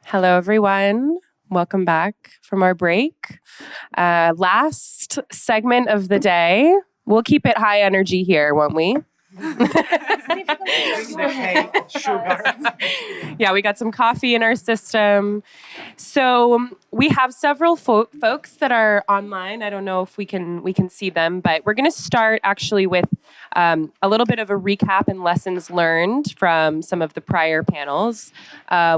Hello, everyone. Welcome back from our break. Last segment of the day. We'll keep it high energy here, won't we? Yeah, we got some coffee in our system. So we have several folks that are online. I don't know if we can see them, but we're going to start actually with a little bit of a recap and lessons learned from some of the prior panels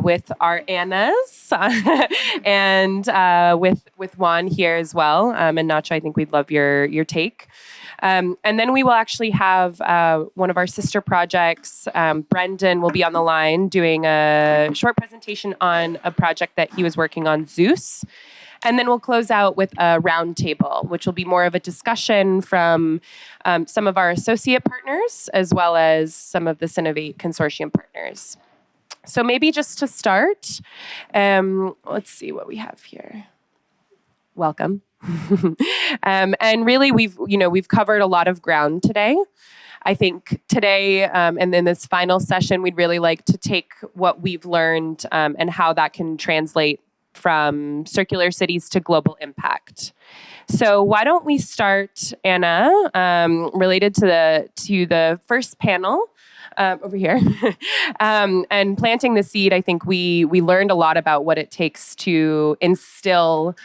with our Annas and with Juan here as well. And Nacho, I think we'd love your take. And then we will actually have one of our sister projects. Breandán will be on the line doing a short presentation on a project that he was working on, ZEEUS. And then we'll close out with a roundtable, which will be more of a discussion from some of our associate partners, as well as some of the CinnovatE consortium partners. So maybe just to start, let's see what we have here. Welcome. And really, we've covered a lot of ground today. I think today, and in this final session, we'd really like to take what we've learned and how that can translate from circular cities to global impact. So why don't we start, Anna, related to the first panel over here, and planting the seed. I think we learned a lot about what it takes to instill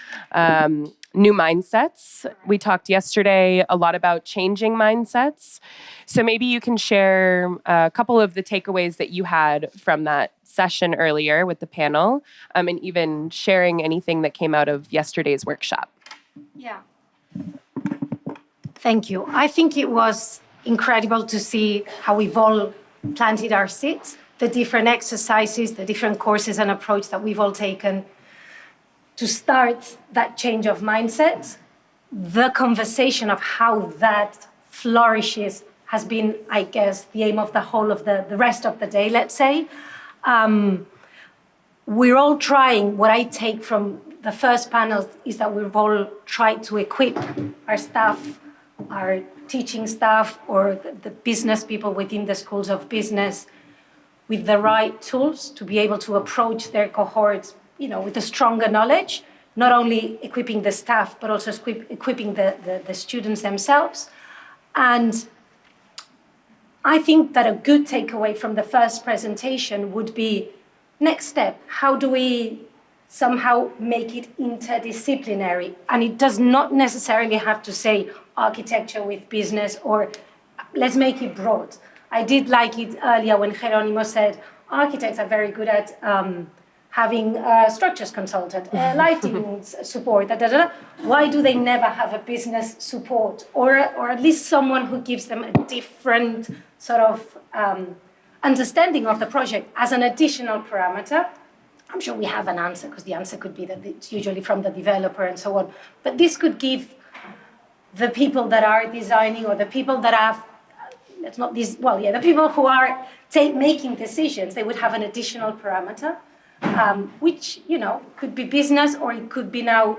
new mindsets. We talked yesterday a lot about changing mindsets. So maybe you can share a couple of the takeaways that you had from that session earlier with the panel, and even sharing anything that came out of yesterday's workshop. Yeah. Thank you. I think it was incredible to see how we've all planted our seeds, the different exercises, the different courses and approach that we've all taken to start that change of mindset. The conversation of how that flourishes has been, I guess, the aim of the whole of the rest of the day, let's say. We're all trying, what I take from the first panel is that we've all tried to equip our staff, our teaching staff, or the business people within the schools of business with the right tools to be able to approach their cohorts, with a stronger knowledge, not only equipping the staff, but also equipping the students themselves. And I think that a good takeaway from the first presentation would be, next step, how do we somehow make it interdisciplinary? And it does not necessarily have to say architecture with business, or let's make it broad. I did like it earlier when Jerónimo said architects are very good at having a structures consultant, lighting support, Why do they never have a business support, or at least someone who gives them a different sort of understanding of the project as an additional parameter? I'm sure we have an answer, because the answer could be that it's usually from the developer and so on. But this could give the people that are designing, or the people that have, the people who are making decisions, they would have an additional parameter. Which, could be business, or it could be now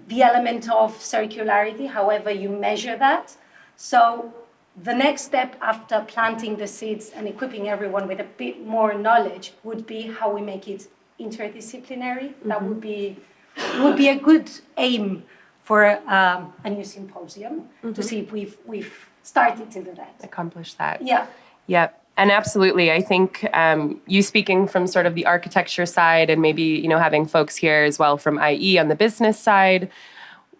the element of circularity, however you measure that. So the next step after planting the seeds and equipping everyone with a bit more knowledge would be how we make it interdisciplinary. Mm-hmm. That would be a good aim for a new symposium, mm-hmm. to see if we've started to do that. Accomplish that. Yeah. Yep. And absolutely, I think you speaking from sort of the architecture side, and maybe having folks here as well from IE on the business side,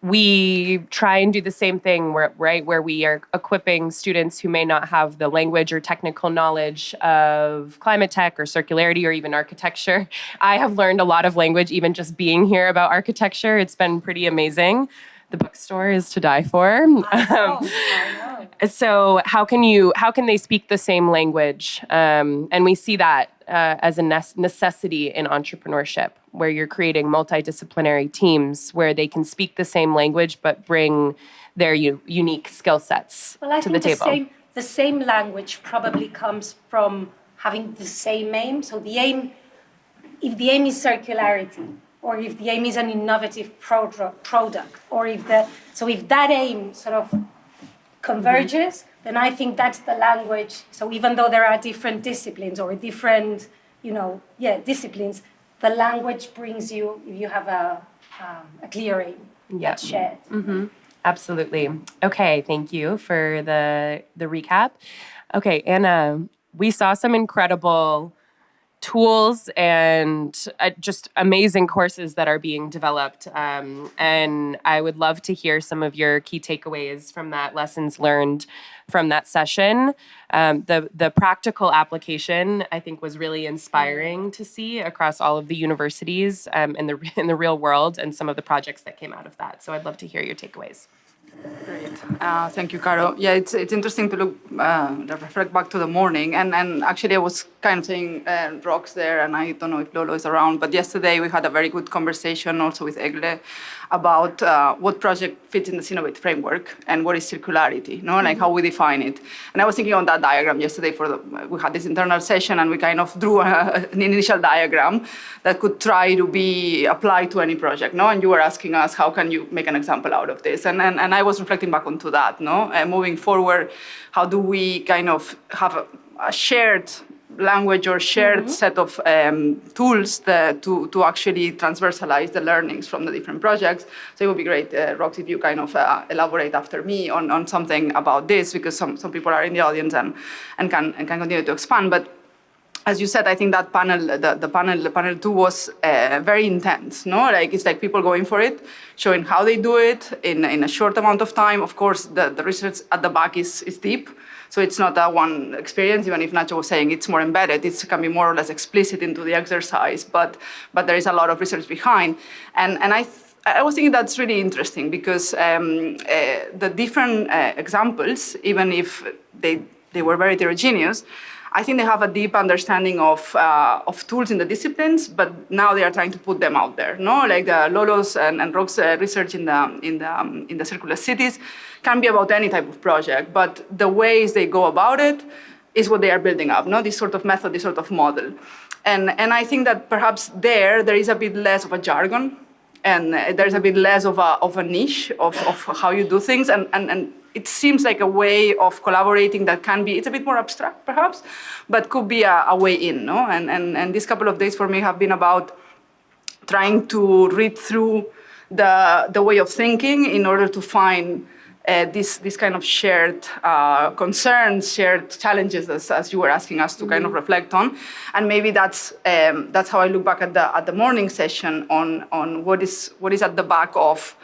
we try and do the same thing, where we are equipping students who may not have the language or technical knowledge of climate tech or circularity or even architecture. I have learned a lot of language even just being here about architecture. It's been pretty amazing. The bookstore is to die for. I know. So how can they speak the same language? And we see that as a necessity in entrepreneurship, where you're creating multidisciplinary teams where they can speak the same language but bring their unique skill sets to the table. The same language probably comes from having the same aim. So if the aim is circularity, or if the aim is an innovative product, or if that aim sort of converges, mm-hmm. then I think that's the language. So even though there are different disciplines or different disciplines, the language brings you, if you have a clear aim that's shared. Mm-hmm. Absolutely. Okay, thank you for the recap. Okay, Anna, we saw some incredible tools and just amazing courses that are being developed. And I would love to hear some of your key takeaways from that, lessons learned from that session. The practical application, I think, was really inspiring to see across all of the universities in the real world, and some of the projects that came out of that. So I'd love to hear your takeaways. Great. Thank you, Caro. Yeah, it's interesting to look, reflect back to the morning. And actually, I was kind of saying Rox there, and I don't know if Lolo is around, but yesterday we had a very good conversation also with Angelė about what project fits in the CinnovatE framework and what is circularity, like how we define it. And I was thinking on that diagram yesterday we had this internal session, and we kind of drew an initial diagram that could try to be applied to any project, And you were asking us, how can you make an example out of this? And I was reflecting back onto that, And moving forward, how do we kind of have a shared language or shared set of tools to actually transversalize the learnings from the different projects? So it would be great, Rox, if you kind of elaborate after me on something about this, because some people are in the audience and can continue to expand. But as you said, I think that panel, the panel 2 was very intense, it's like people going for it, showing how they do it in a short amount of time. Of course, the research at the back is deep. So it's not a one experience, even if Nacho was saying it's more embedded, it can be more or less explicit into the exercise, but there is a lot of research behind. And I was thinking that's really interesting, because the different examples, even if they were very heterogeneous, I think they have a deep understanding of tools in the disciplines, but now they are trying to put them out there. Like the Lolo's and Rox's research in the circular cities can be about any type of project, but the ways they go about it is what they are building up. This sort of method, this sort of model, and I think that perhaps there is a bit less of a jargon, and there's a bit less of a niche of how you do things, and it seems like a way of collaborating that can be, it's a bit more abstract perhaps, but could be a way in, And this couple of days for me have been about trying to read through the way of thinking in order to find this kind of shared concerns, shared challenges, as you were asking us to kind of reflect on, and maybe that's how I look back at the morning session on what is at the back of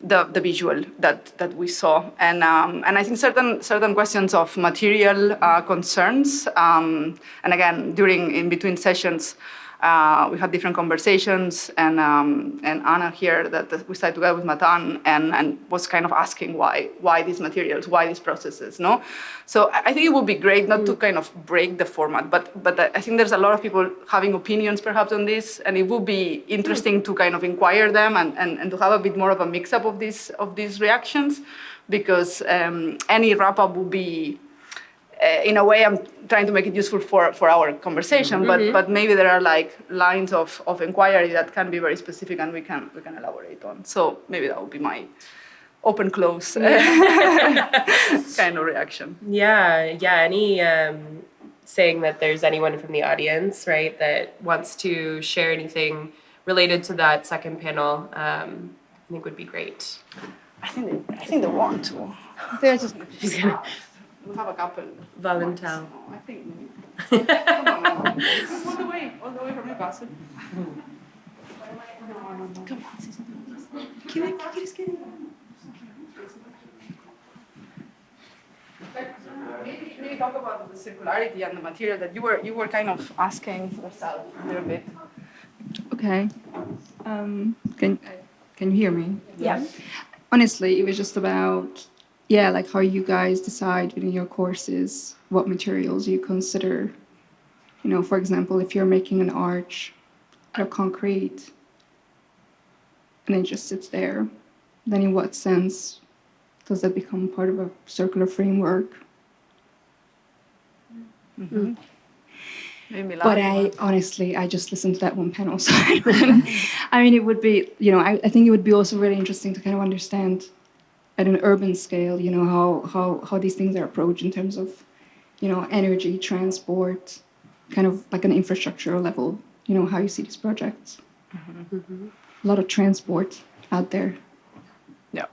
the visual that we saw, and I think certain questions of material concerns, and again in between sessions. We had different conversations, and Anna here that we started together with Matan and was kind of asking why these materials, why these processes, So I think it would be great not to kind of break the format, but I think there's a lot of people having opinions perhaps on this, and it would be interesting to kind of inquire them and to have a bit more of a mix-up of these reactions, because any wrap-up would be, in a way, I'm trying to make it useful for our conversation, but maybe there are like lines of inquiry that can be very specific and we can elaborate on. So maybe that would be my open-close kind of reaction. Yeah. Any saying that there's anyone from the audience, right, that wants to share anything related to that second panel, I think would be great. I think they want to. They're just. She's gonna. We have a couple. Volunteer. I think. Come on. All the way from your castle. Come on. ¿Quieres que? Maybe talk about the circularity and the material that you were kind of asking yourself a little bit. Okay. Can you hear me? Yeah. Honestly, it was just about like how you guys decide within your courses what materials you consider. For example, if you're making an arch out of concrete and it just sits there, then in what sense does that become part of a circular framework? Mm-hmm. But I just listened to that one panel, so I mean, it would be, I think it would be also really interesting to kind of understand at an urban scale, how these things are approached in terms of, energy, transport, kind of like an infrastructure level, how you see these projects. Mm-hmm. A lot of transport out there. Yeah.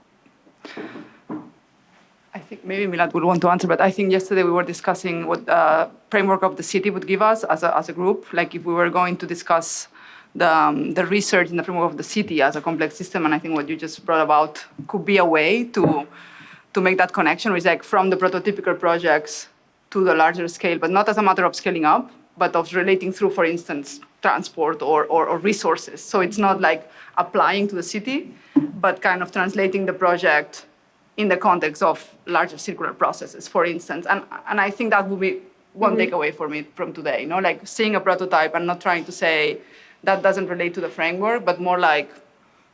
I think maybe Milad would want to answer, but I think yesterday we were discussing what the framework of the city would give us as a group. Like if we were going to discuss the research in the framework of the city as a complex system, and I think what you just brought about could be a way to make that connection, which is like from the prototypical projects to the larger scale, but not as a matter of scaling up, but of relating through, for instance, transport or resources. So it's not like applying to the city, but kind of translating the project in the context of larger circular processes, for instance. And I think that would be one takeaway for me from today, like seeing a prototype and not trying to say that doesn't relate to the framework, but more like,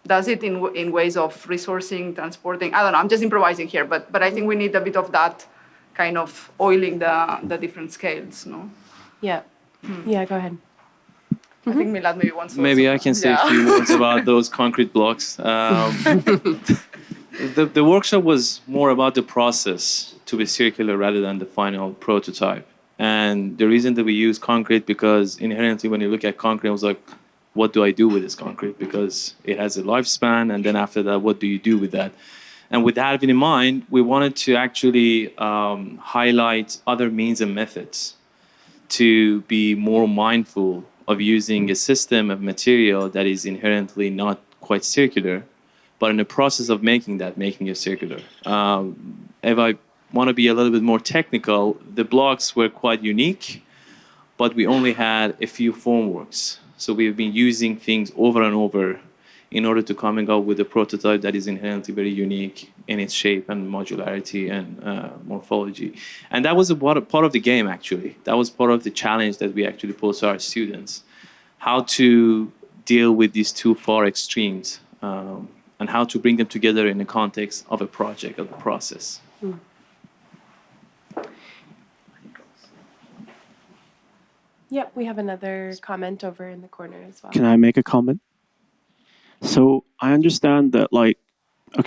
does it in ways of resourcing, transporting? I don't know, I'm just improvising here, but I think we need a bit of that kind of oiling the different scales, no? Yeah. Yeah, go ahead. I think Milad maybe wants to... Maybe I can say a few words about those concrete blocks. The workshop was more about the process to be circular rather than the final prototype. And the reason that we use concrete, because inherently when you look at concrete, I was like, what do I do with this concrete? Because it has a lifespan, and then after that, what do you do with that? And with that in mind, we wanted to actually highlight other means and methods to be more mindful of using a system of material that is inherently not quite circular, but in the process of making it circular. If I want to be a little bit more technical, the blocks were quite unique, but we only had a few formworks. So we've been using things over and over in order to coming up with a prototype that is inherently very unique in its shape and modularity and morphology. And that was part of the game, actually. That was part of the challenge that we actually posed to our students, how to deal with these two far extremes and how to bring them together in the context of a project, of a process. Yep, we have another comment over in the corner as well. Can I make a comment? So I understand that,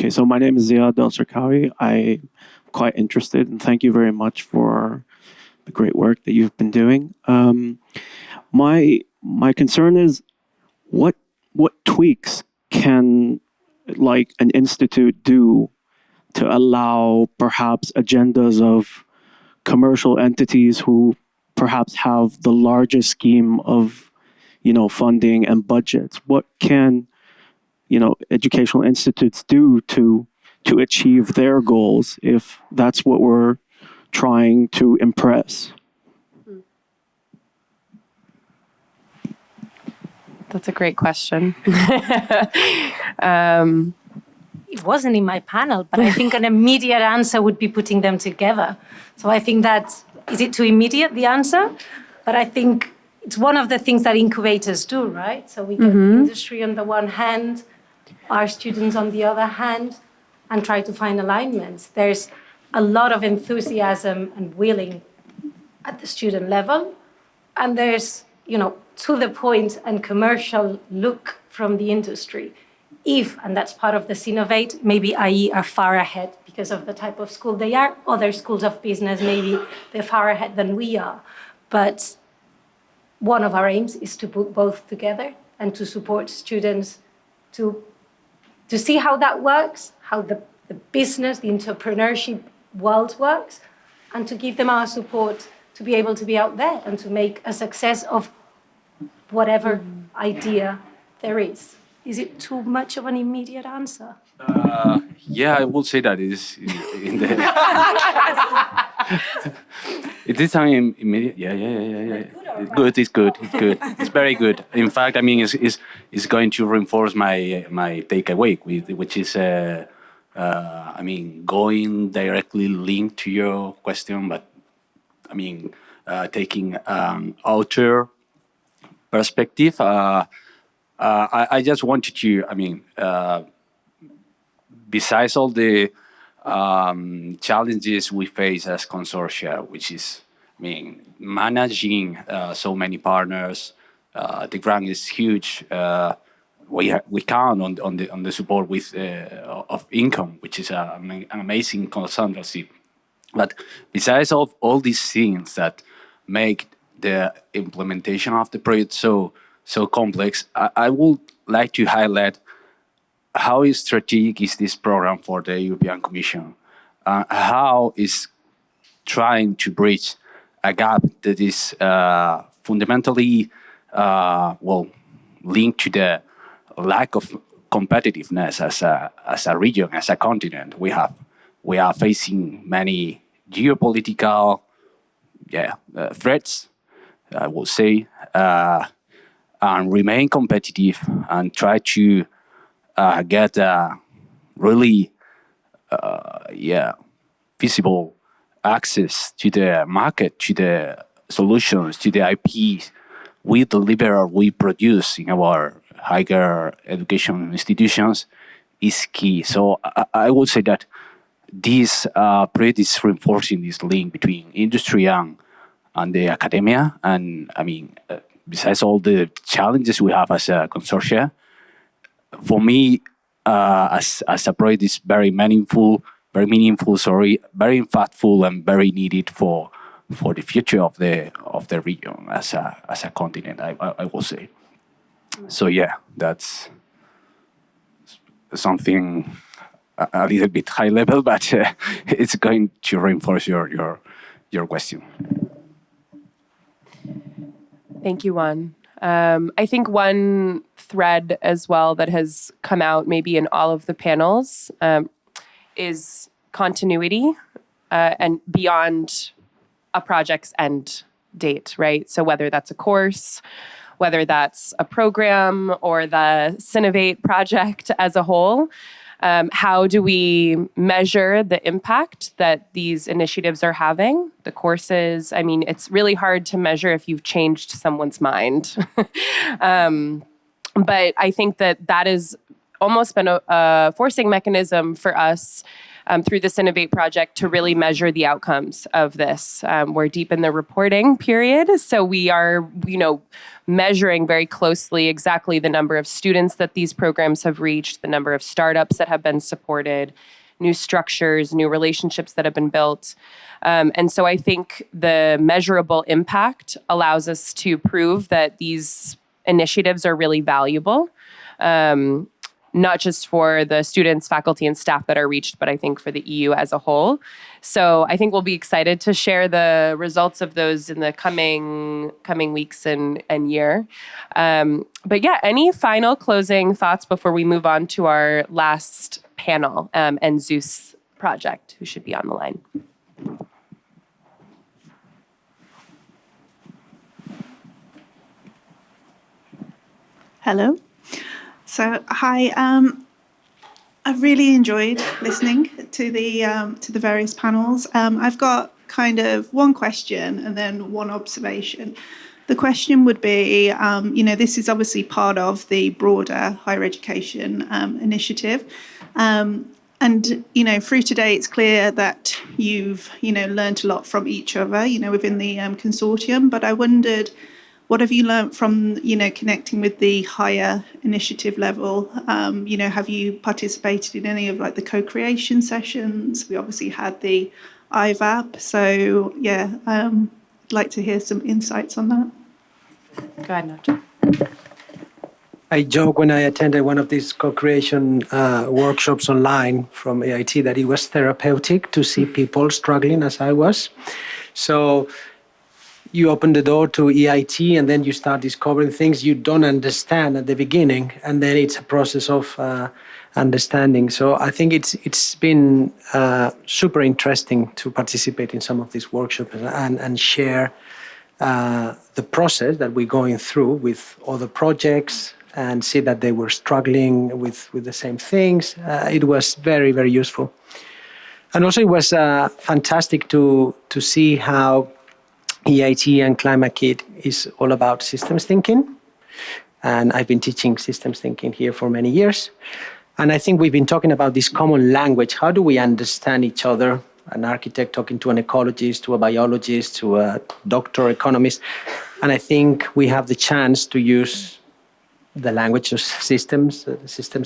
so my name is Ziad Al-Sarkawi. I'm quite interested, and thank you very much for the great work that you've been doing. My concern is what tweaks can an institute do to allow perhaps agendas of commercial entities who perhaps have the largest scheme of funding and budgets? What can educational institutes do to achieve their goals if that's what we're trying to impress? That's a great question. It wasn't in my panel, but I think an immediate answer would be putting them together. So I think that, is it too immediate, the answer? But I think it's one of the things that incubators do, right? So we get the industry on the one hand, our students on the other hand, and try to find alignments. There's a lot of enthusiasm and willing at the student level, and there's, to the point and commercial look from the industry. And that's part of the CinnovatE, maybe IE are far ahead because of the type of school they are. Other schools of business, maybe they're far ahead than we are. But one of our aims is to put both together and to support students to see how that works, how the business, the entrepreneurship world works, and to give them our support to be able to be out there and to make a success of whatever idea there is. Is it too much of an immediate answer? Yeah, I would say that it is in the... It is an immediate... Yeah. It's good. It's very good. In fact, it's going to reinforce my takeaway, which is, going directly linked to your question, but, taking outer perspective. I just wanted to, besides all the challenges we face as consortia, which is, managing so many partners, the grant is huge. We count on the support of income, which is an amazing consultancy. But besides of all these things that make the implementation of the project so complex, I would like to highlight how strategic is this program for the European Commission. How is trying to bridge a gap that is fundamentally linked to the lack of competitiveness as a region, as a continent. We are facing many geopolitical threats, I would say, and remain competitive and try to get really visible access to the market, to the solutions, to the IPs we deliver or we produce in our higher education institutions is key. So I would say that this project is reinforcing this link between industry and the academia. And I mean, besides all the challenges we have as a consortia, for me, as a project, is very meaningful, very impactful, and very needed for the future of the region as a continent. I will say. So yeah, that's something a little bit high level, but it's going to reinforce your question. Thank you, Juan. I think one thread as well that has come out maybe in all of the panels is continuity and beyond a project's end date, right? So whether that's a course, whether that's a program or the CinnovatE project as a whole, how do we measure the impact that these initiatives are having? The courses, I mean, it's really hard to measure if you've changed someone's mind. But I think that has almost been a forcing mechanism for us through the CinnovatE project to really measure the outcomes of this. We're deep in the reporting period, so we are, measuring very closely exactly the number of students that these programs have reached, the number of startups that have been supported, new structures, new relationships that have been built. And so I think the measurable impact allows us to prove that these initiatives are really valuable. Not just for the students, faculty, and staff that are reached, but I think for the EU as a whole. So I think we'll be excited to share the results of those in the coming weeks and year. But yeah, any final closing thoughts before we move on to our last panel and ZEEUS project, who should be on the line? Hello. So, hi. I've really enjoyed listening to the various panels. I've got kind of one question and then one observation. The question would be, this is obviously part of the broader higher education initiative. And, through today, it's clear that you've, learned a lot from each other, within the consortium. But I wondered, what have you learned from, connecting with the higher initiative level? Have you participated in any of the co-creation sessions? We obviously had the IVAP. So, I'd like to hear some insights on that. Go ahead, Nacho. I joke when I attended one of these co-creation workshops online from EIT that it was therapeutic to see people struggling as I was. So you open the door to EIT and then you start discovering things you don't understand at the beginning, and then it's a process of understanding. So I think it's been super interesting to participate in some of these workshops and share the process that we're going through with other projects and see that they were struggling with the same things. It was very, very useful. And also it was fantastic to see how EIT and Climate Kit is all about systems thinking. And I've been teaching systems thinking here for many years. And I think we've been talking about this common language. How do we understand each other? An architect talking to an ecologist, to a biologist, to a doctor, economist. And I think we have the chance to use the language of systems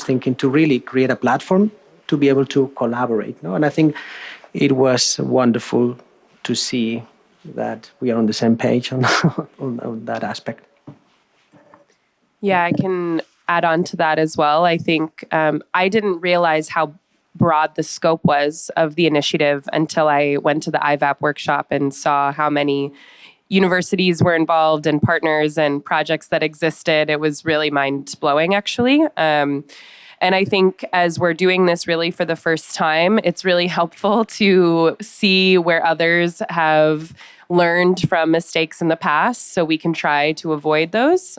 thinking to really create a platform to be able to collaborate. And I think it was wonderful to see that we are on the same page on, on that aspect. Yeah, I can add on to that as well. I think I didn't realize how broad the scope was of the initiative until I went to the IVAP workshop and saw how many universities were involved and partners and projects that existed. It was really mind-blowing, actually. And I think as we're doing this really for the first time, it's really helpful to see where others have learned from mistakes in the past so we can try to avoid those.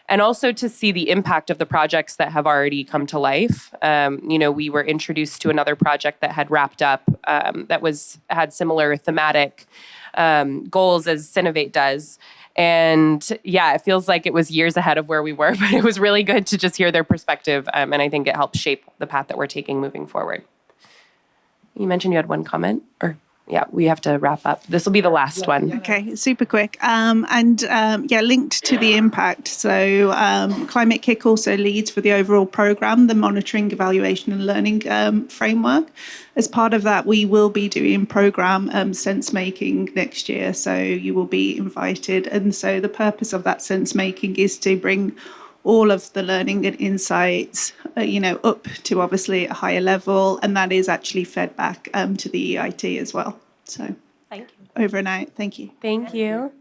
And also to see the impact of the projects that have already come to life. We were introduced to another project that had wrapped up that had similar thematic goals as CinnovatE does. And yeah, it feels like it was years ahead of where we were, but it was really good to just hear their perspective. And I think it helps shape the path that we're taking moving forward. You mentioned you had one comment, or yeah, we have to wrap up. This will be the last one. Okay, super quick. Linked to the impact. So Climate Kick also leads for the overall program, the monitoring, evaluation and learning framework. As part of that, we will be doing program sense making next year. So you will be invited. And so the purpose of that sense making is to bring all of the learning and insights, up to obviously a higher level, and that is actually fed back to the EIT as well. So, Thank you. Over and out. Thank you. Thank you.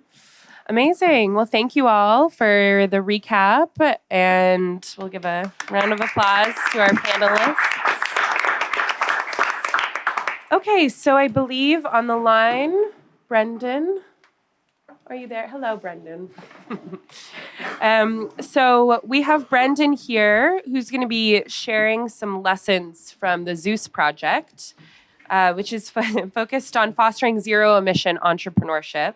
Amazing. Well, thank you all for the recap, and we'll give a round of applause to our panelists. Okay, so I believe on the line, Brendan. Are you there? Hello, Brendan. So we have Brendan here, who's going to be sharing some lessons from the ZEEUS project, which is focused on fostering zero-emission entrepreneurship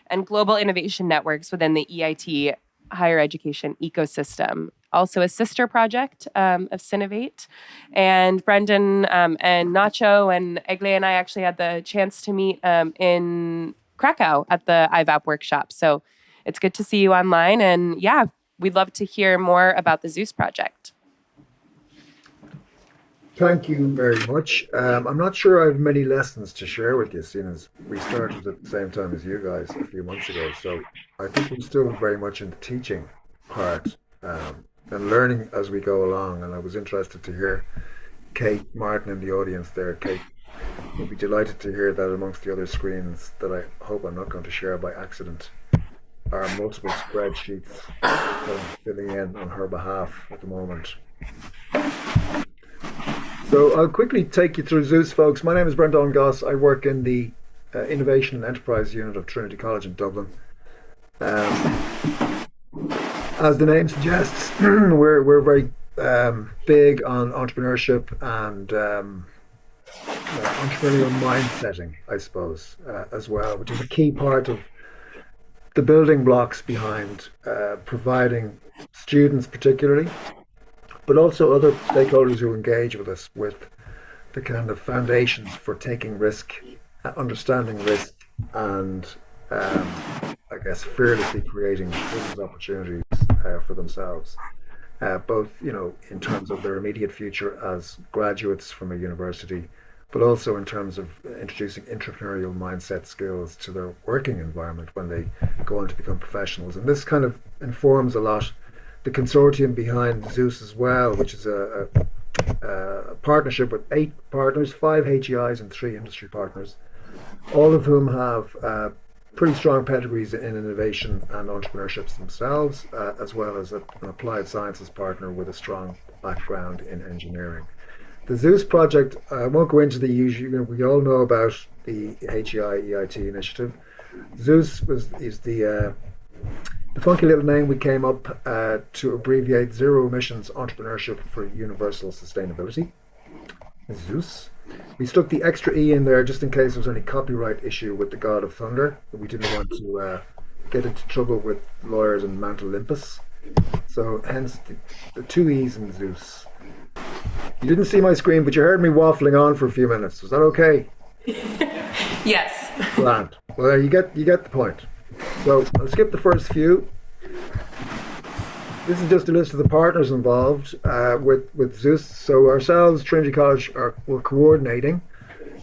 and global innovation networks within the EIT higher education ecosystem. Also a sister project of CinnovatE. And Brendan and Nacho and Angelė and I actually had the chance to meet in Krakow at the IVAP workshop. So it's good to see you online. And yeah, we'd love to hear more about the ZEEUS project. Thank you very much. I'm not sure I have many lessons to share with you, seeing as we started at the same time as you guys a few months ago. So I think we're still very much in the teaching part and learning as we go along. And I was interested to hear Kate Martin in the audience there. Kate, we'll be delighted to hear that amongst the other screens that I hope I'm not going to share by accident are multiple spreadsheets that I'm filling in on her behalf at the moment. So I'll quickly take you through ZEEUS, folks. My name is Breandán Goss. I work in the Innovation and Enterprise Unit of Trinity College in Dublin. As the name suggests, we're very big on entrepreneurship and entrepreneurial mindsetting, I suppose, as well, which is a key part of the building blocks behind providing students particularly, but also other stakeholders who engage with us with the kind of foundations for taking risk, understanding risk, and I guess fearlessly creating business opportunities for themselves, both in terms of their immediate future as graduates from a university, but also in terms of introducing entrepreneurial mindset skills to their working environment when they go on to become professionals. And this kind of informs a lot the consortium behind ZEEUS as well, which is a partnership with 8 partners, 5 HEIs and 3 industry partners, all of whom have pretty strong pedigrees in innovation and entrepreneurships themselves, as well as an applied sciences partner with a strong background in engineering. The ZEEUS project, I won't go into the usual, we all know about the HEI EIT initiative. ZEEUS is the funky little name we came up to abbreviate Zero Emissions Entrepreneurship for Universal Sustainability, ZEEUS. We stuck the extra E in there just in case there was any copyright issue with the God of Thunder. We didn't want to get into trouble with lawyers in Mount Olympus. So hence the 2 E's in ZEEUS. You didn't see my screen, but you heard me waffling on for a few minutes. Was that okay? Yes. Grand. Well, you get the point. So I'll skip the first few. This is just a list of the partners involved with ZEEUS. So ourselves, Trinity College, we're coordinating.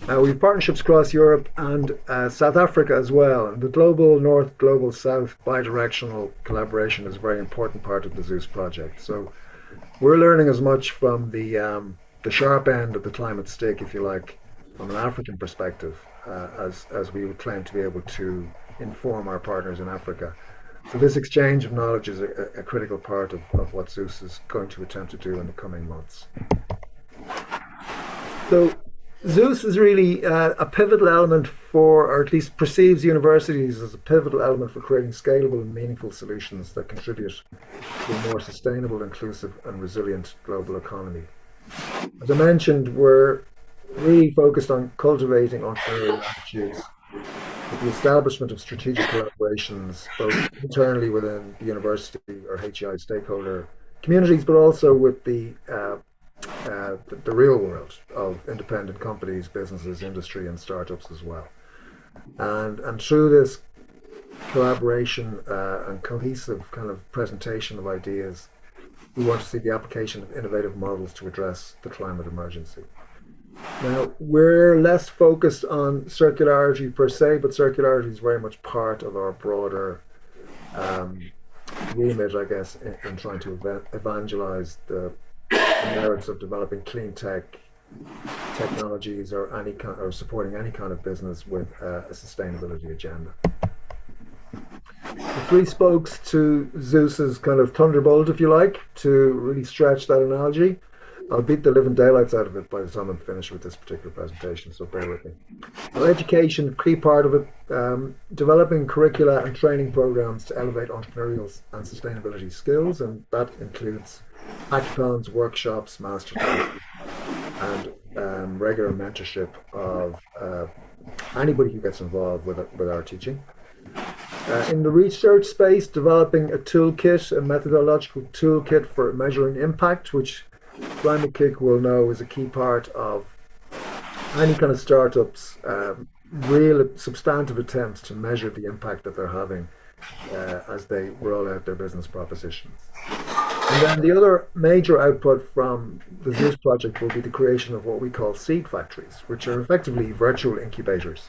We have partnerships across Europe and South Africa as well. And the global north, global south bi-directional collaboration is a very important part of the ZEEUS project. So we're learning as much from the sharp end of the climate stick, if you like, from an African perspective, as we would claim to be able to inform our partners in Africa. So this exchange of knowledge is a critical part of what ZEEUS is going to attempt to do in the coming months. So ZEEUS is really a pivotal element for, or at least perceives universities as a pivotal element for creating scalable and meaningful solutions that contribute to a more sustainable, inclusive and resilient global economy. As I mentioned, we're really focused on cultivating entrepreneurial attitudes with the establishment of strategic collaborations, both internally within the university or HEI stakeholder communities, but also with the real world of independent companies, businesses, industry, and startups as well. And through this collaboration and cohesive kind of presentation of ideas, we want to see the application of innovative models to address the climate emergency. Now, we're less focused on circularity per se, but circularity is very much part of our broader remit, I guess, in trying to evangelize the merits of developing clean tech technologies or supporting any kind of business with a sustainability agenda. The three spokes to ZEEUS's kind of thunderbolt, if you like, to really stretch that analogy. I'll beat the living daylights out of it by the time I'm finished with this particular presentation, so bear with me. Well, education, key part of it, developing curricula and training programs to elevate entrepreneurial and sustainability skills, and that includes hackathons, workshops, masterclasses, and regular mentorship of anybody who gets involved with our teaching. In the research space, developing a toolkit, a methodological toolkit for measuring impact, which Climate Kick will know is a key part of any kind of startups' real substantive attempts to measure the impact that they're having as they roll out their business propositions. And then the other major output from the ZEEUS project will be the creation of what we call seed factories, which are effectively virtual incubators,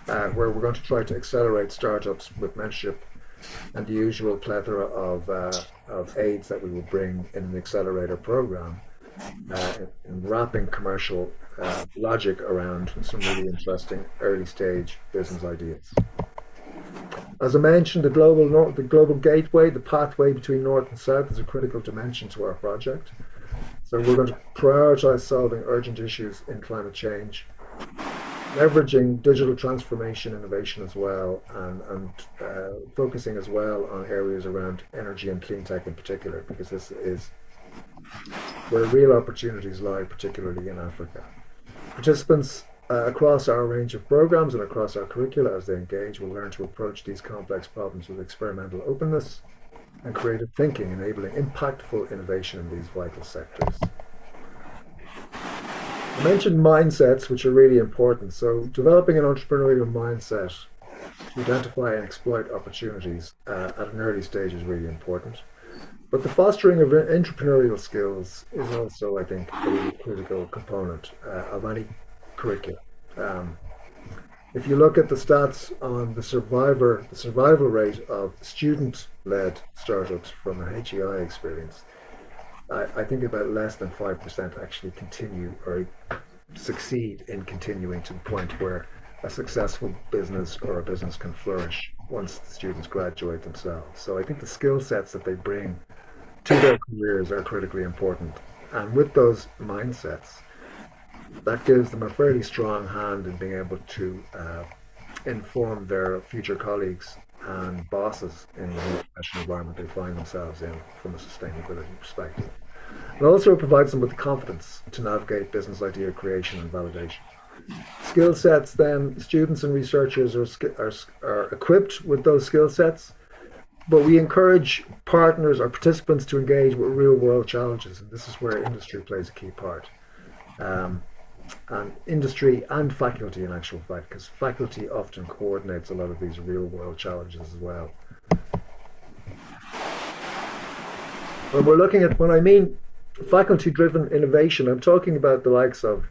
where we're going to try to accelerate startups with mentorship and the usual plethora of aids that we will bring in an accelerator program, in wrapping commercial logic around some really interesting early stage business ideas. As I mentioned, the global gateway, the pathway between north and south, is a critical dimension to our project. So we're going to prioritize solving urgent issues in climate change, leveraging digital transformation innovation as well, and focusing as well on areas around energy and clean tech in particular, because this is where real opportunities lie, particularly in Africa. Participants across our range of programs and across our curricula, as they engage, will learn to approach these complex problems with experimental openness and creative thinking, enabling impactful innovation in these vital sectors. I mentioned mindsets, which are really important. So developing an entrepreneurial mindset to identify and exploit opportunities at an early stage is really important. But the fostering of entrepreneurial skills is also, I think, a really critical component of any curriculum. If you look at the stats on the survival rate of student-led startups from a HEI experience, I think about less than 5% actually continue or succeed in continuing to the point where a successful business or a business can flourish once the students graduate themselves. So I think the skill sets that they bring to their careers are critically important. And with those mindsets, that gives them a fairly strong hand in being able to inform their future colleagues and bosses in the professional environment they find themselves in from a sustainability perspective. It also provides them with the confidence to navigate business idea creation and validation. Skill sets, then, students and researchers are equipped with those skill sets, but we encourage partners or participants to engage with real world challenges, and this is where industry plays a key part. And industry and faculty, in actual fact, because faculty often coordinates a lot of these real world challenges as well. When I mean faculty driven innovation, I'm talking about the likes of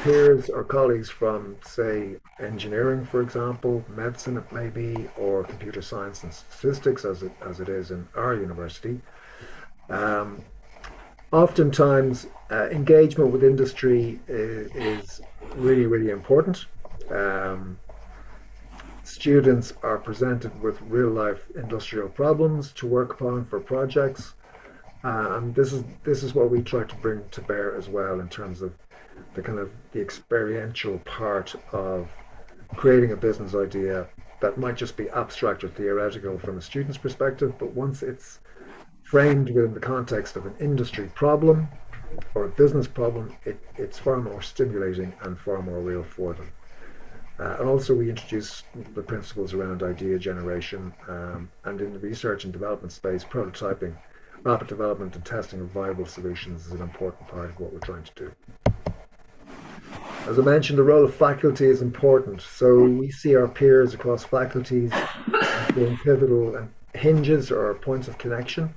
peers or colleagues from, say, engineering, for example, medicine it may be, or computer science and statistics as it is in our university. Oftentimes, engagement with industry is really, really important. Students are presented with real-life industrial problems to work upon for projects, and this is what we try to bring to bear as well in terms of the experiential part of creating a business idea that might just be abstract or theoretical from a student's perspective, but once it's framed within the context of an industry problem or a business problem, it's far more stimulating and far more real for them. And also we introduce the principles around idea generation, and in the research and development space, prototyping, rapid development and testing of viable solutions is an important part of what we're trying to do. As I mentioned, the role of faculty is important. So we see our peers across faculties being pivotal and hinges or points of connection,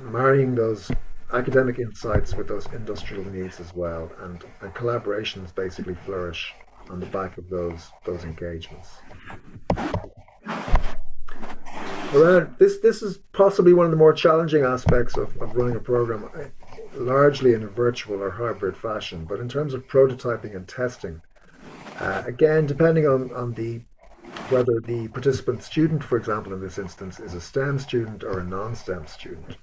marrying those academic insights with those industrial needs as well, and collaborations basically flourish on the back of those engagements. This is possibly one of the more challenging aspects of running a program, largely in a virtual or hybrid fashion. But in terms of prototyping and testing, again, depending on whether the participant student, for example, in this instance, is a STEM student or a non-STEM student,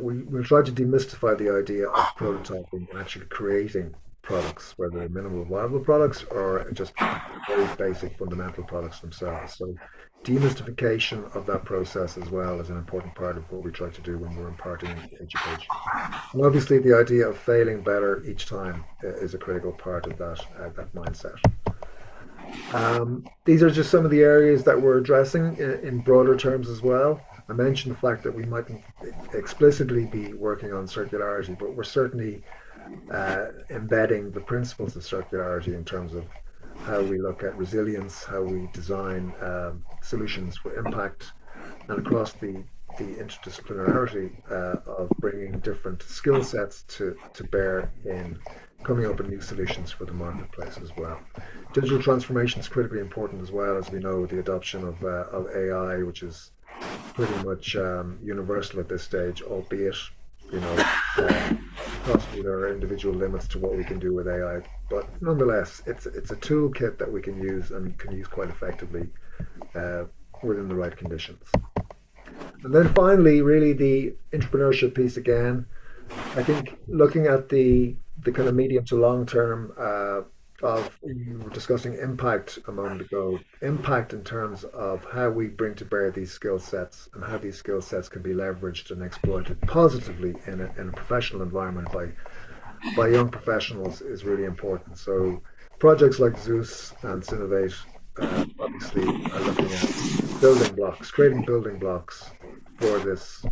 we'll try to demystify the idea of prototyping and actually creating products, whether they're minimal viable products or just very basic fundamental products themselves. So demystification of that process as well is an important part of what we try to do when we're imparting education. And obviously the idea of failing better each time is a critical part of that mindset. These are just some of the areas that we're addressing in broader terms as well. I mentioned the fact that we mightn't explicitly be working on circularity, but we're certainly embedding the principles of circularity in terms of how we look at resilience, how we design solutions for impact, and across the interdisciplinarity of bringing different skill sets to bear in coming up with new solutions for the marketplace as well. Digital transformation is critically important as well, as we know, with the adoption of AI, which is pretty much universal at this stage, albeit possibly there are individual limits to what we can do with AI, but nonetheless, it's a toolkit that we can use and can use quite effectively within the right conditions. And then finally, really the entrepreneurship piece again. I think looking at the kind of medium to long term of, you were discussing impact a moment ago, impact in terms of how we bring to bear these skill sets and how these skill sets can be leveraged and exploited positively in a professional environment by young professionals is really important. So projects like ZEEUS and CinnovatE obviously are looking at building blocks, creating building blocks for this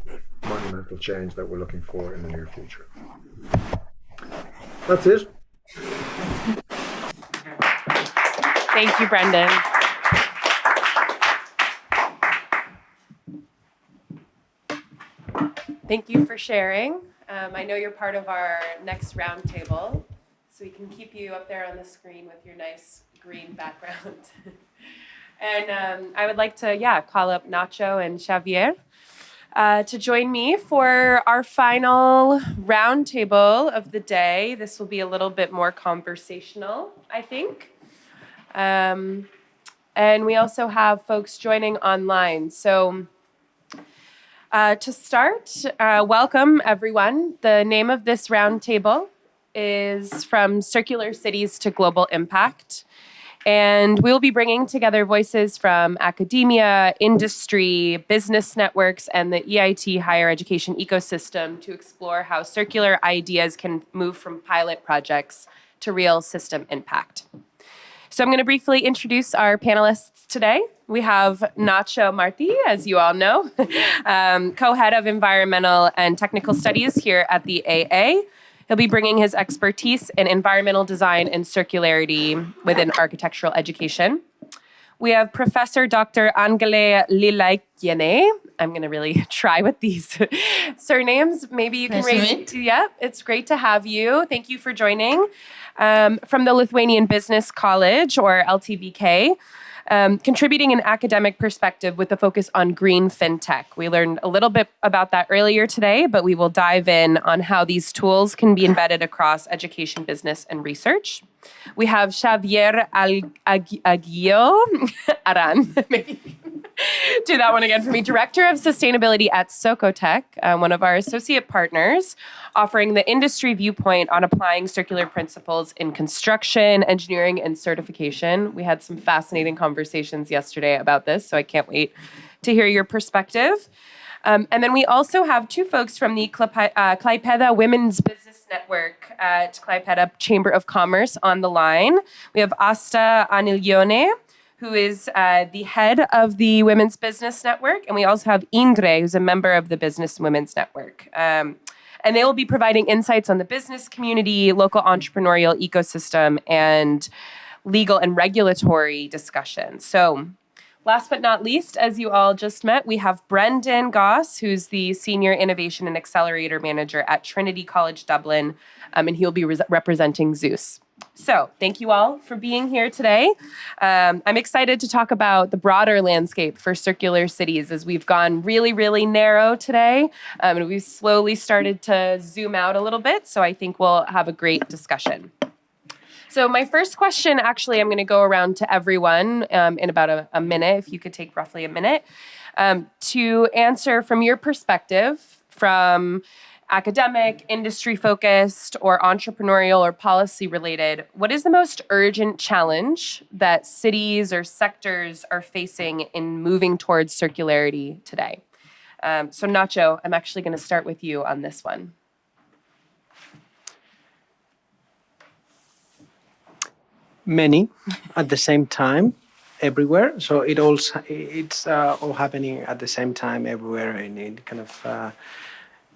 monumental change that we're looking for in the near future. That's it. Thank you, Breandán. Thank you for sharing. I know you're part of our next roundtable, so we can keep you up there on the screen with your nice green background. And I would like to, call up Nacho and Xavier to join me for our final roundtable of the day. This will be a little bit more conversational, I think. And we also have folks joining online. So to start, welcome everyone. The name of this roundtable is From Circular Cities to Global Impact. And we'll be bringing together voices from academia, industry, business networks, and the EIT higher education ecosystem to explore how circular ideas can move from pilot projects to real system impact. So I'm going to briefly introduce our panelists today. We have Nacho Martí, as you all know, co-head of environmental and technical studies here at the AA. He'll be bringing his expertise in environmental design and circularity within architectural education. We have Professor Dr. Angelė Lileikienė. I'm going to really try with these surnames. Maybe you can raise... Yeah, it's great to have you. Thank you for joining. From the Lithuanian Business College, or LTVK. Contributing an academic perspective with a focus on Green Fintech. We learned a little bit about that earlier today, but we will dive in on how these tools can be embedded across education, business, and research. We have Xavier Aguiló, Aran, maybe do that one again for me. Director of Sustainability at Socotec, one of our associate partners, offering the industry viewpoint on applying circular principles in construction, engineering, and certification. We had some fascinating conversations yesterday about this, so I can't wait to hear your perspective. And then we also have two folks from the Klaipėda Women's Business Network at Klaipėda Chamber of Commerce on the line. We have Asta Anilione, who is the head of the Women's Business Network, and we also have Indre, who's a member of the Business Women's Network. And they will be providing insights on the business community, local entrepreneurial ecosystem, and legal and regulatory discussions. So last but not least, as you all just met, we have Breandán Goss, who's the Senior Innovation and Accelerator Manager at Trinity College Dublin, and he'll be representing ZEEUS. So thank you all for being here today. I'm excited to talk about the broader landscape for circular cities, as we've gone really, really narrow today, and we've slowly started to zoom out a little bit, so I think we'll have a great discussion. So my first question, actually, I'm going to go around to everyone in about a minute, if you could take roughly a minute, to answer from your perspective, from academic, industry-focused, or entrepreneurial or policy-related, what is the most urgent challenge that cities or sectors are facing in moving towards circularity today? So Nacho, I'm actually going to start with you on this one. Many at the same time, everywhere. So it's all happening at the same time everywhere, and it kind of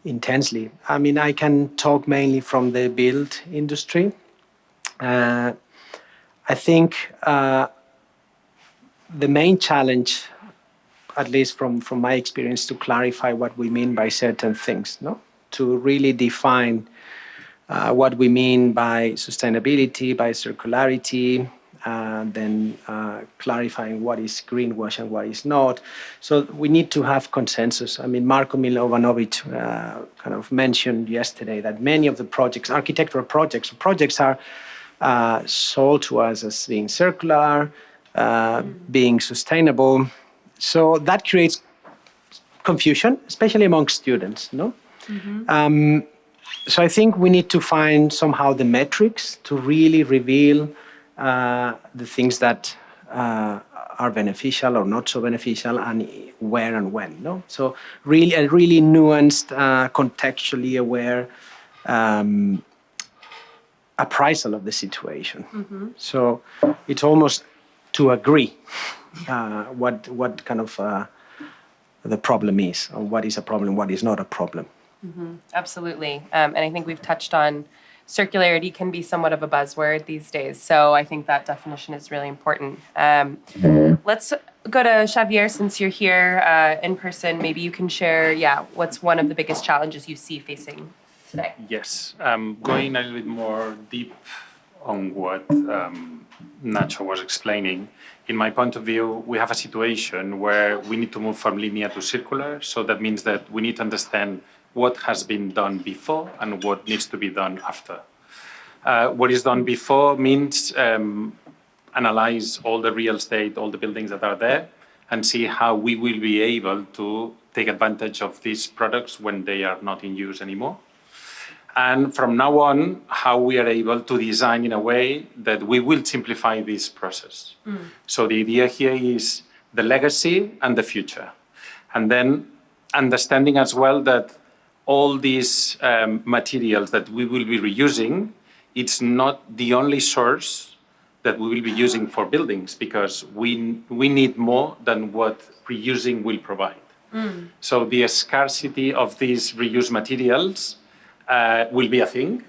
intensely. I mean, I can talk mainly from the build industry. I think the main challenge, at least from my experience, to clarify what we mean by certain things, no? To really define what we mean by sustainability, by circularity, then clarifying what is greenwash and what is not. So we need to have consensus. I mean, Marko Milovanovic kind of mentioned yesterday that many of the projects, architectural projects are sold to us as being circular, being sustainable. So that creates confusion, especially among students, no? Mm-hmm. So I think we need to find somehow the metrics to really reveal the things that are beneficial or not so beneficial, and where and when. No, so really a really nuanced, contextually aware appraisal of the situation. Mm-hmm. So it's almost to agree what kind of the problem is, or what is a problem, what is not a problem. Mm-hmm. Absolutely, and I think we've touched on circularity can be somewhat of a buzzword these days. So I think that definition is really important. Let's go to Xavier, since you're here in person. Maybe you can share, what's one of the biggest challenges you see facing today? Yes, going a little bit more deep on what Nacho was explaining. In my point of view, we have a situation where we need to move from linear to circular. So that means that we need to understand what has been done before and what needs to be done after. What is done before means analyze all the real estate, all the buildings that are there, and see how we will be able to take advantage of these products when they are not in use anymore. And from now on, how we are able to design in a way that we will simplify this process. So the idea here is the legacy and the future. And then understanding as well that all these materials that we will be reusing, it's not the only source that we will be using for buildings, because we need more than what reusing will provide. So the scarcity of these reused materials will be a thing.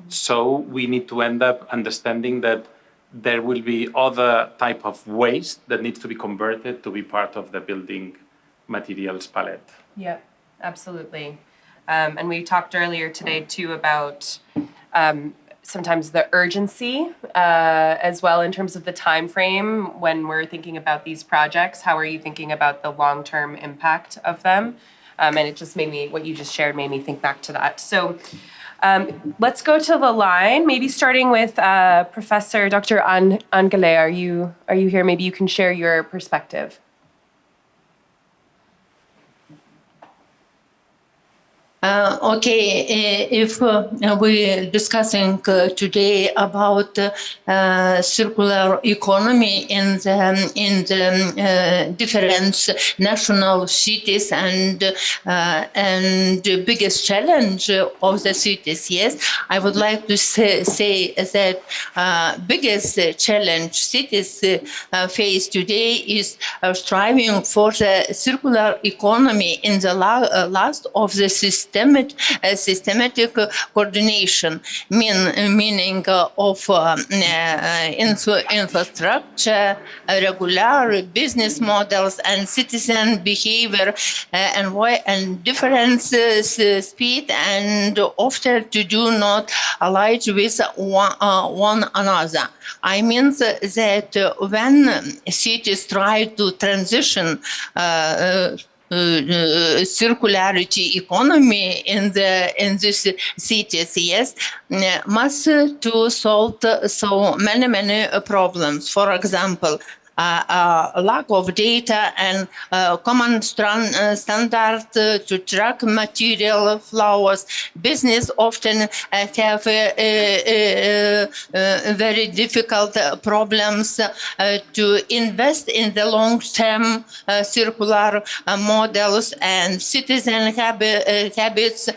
So we need to end up understanding that there will be other type of waste that needs to be converted to be part of the building materials palette. Yeah, absolutely. And we talked earlier today too about sometimes the urgency as well in terms of the time frame when we're thinking about these projects. How are you thinking about the long-term impact of them? And it just made me, what you just shared made me think back to that. So let's go to the line, maybe starting with Professor Dr. Angelė. Are you here? Maybe you can share your perspective. Okay, if we're discussing today about circular economy in the different national cities and the biggest challenge of the cities, yes, I would like to say that biggest challenge cities face today is striving for the circular economy in the last of the systematic coordination, meaning of infrastructure, regular business models, and citizen behavior, and different speed, and often to do not align with one another. I mean that when cities try to transition circularity economy in these cities, yes, must to solve so many problems. For example, lack of data and common standard to track material flows. Business often have very difficult problems to invest in the long-term circular models, and citizen habits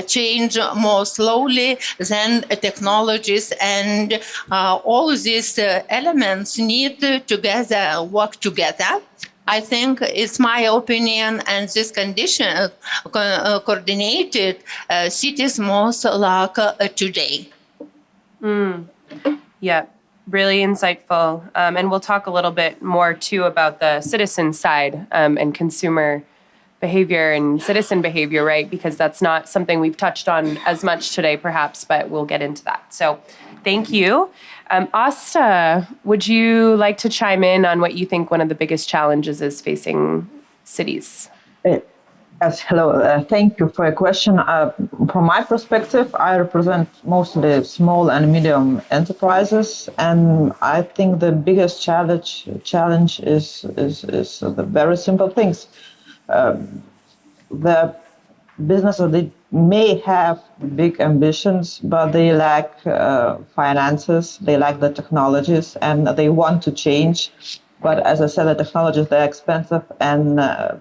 change more slowly than technologies, and all these elements need to work together. I think it's my opinion, and this condition coordinated cities most lack today. Yeah, really insightful. And we'll talk a little bit more too about the citizen side and consumer behavior and citizen behavior, right? Because that's not something we've touched on as much today, perhaps, but we'll get into that. So thank you. Asta, would you like to chime in on what you think one of the biggest challenges is facing cities? Yes, hello. Thank you for your question. From my perspective, I represent mostly small and medium enterprises, and I think the biggest challenge is the very simple things. The businesses, they may have big ambitions, but they lack finances, they lack the technologies, and they want to change. But as I said, the technologies, they're expensive, and the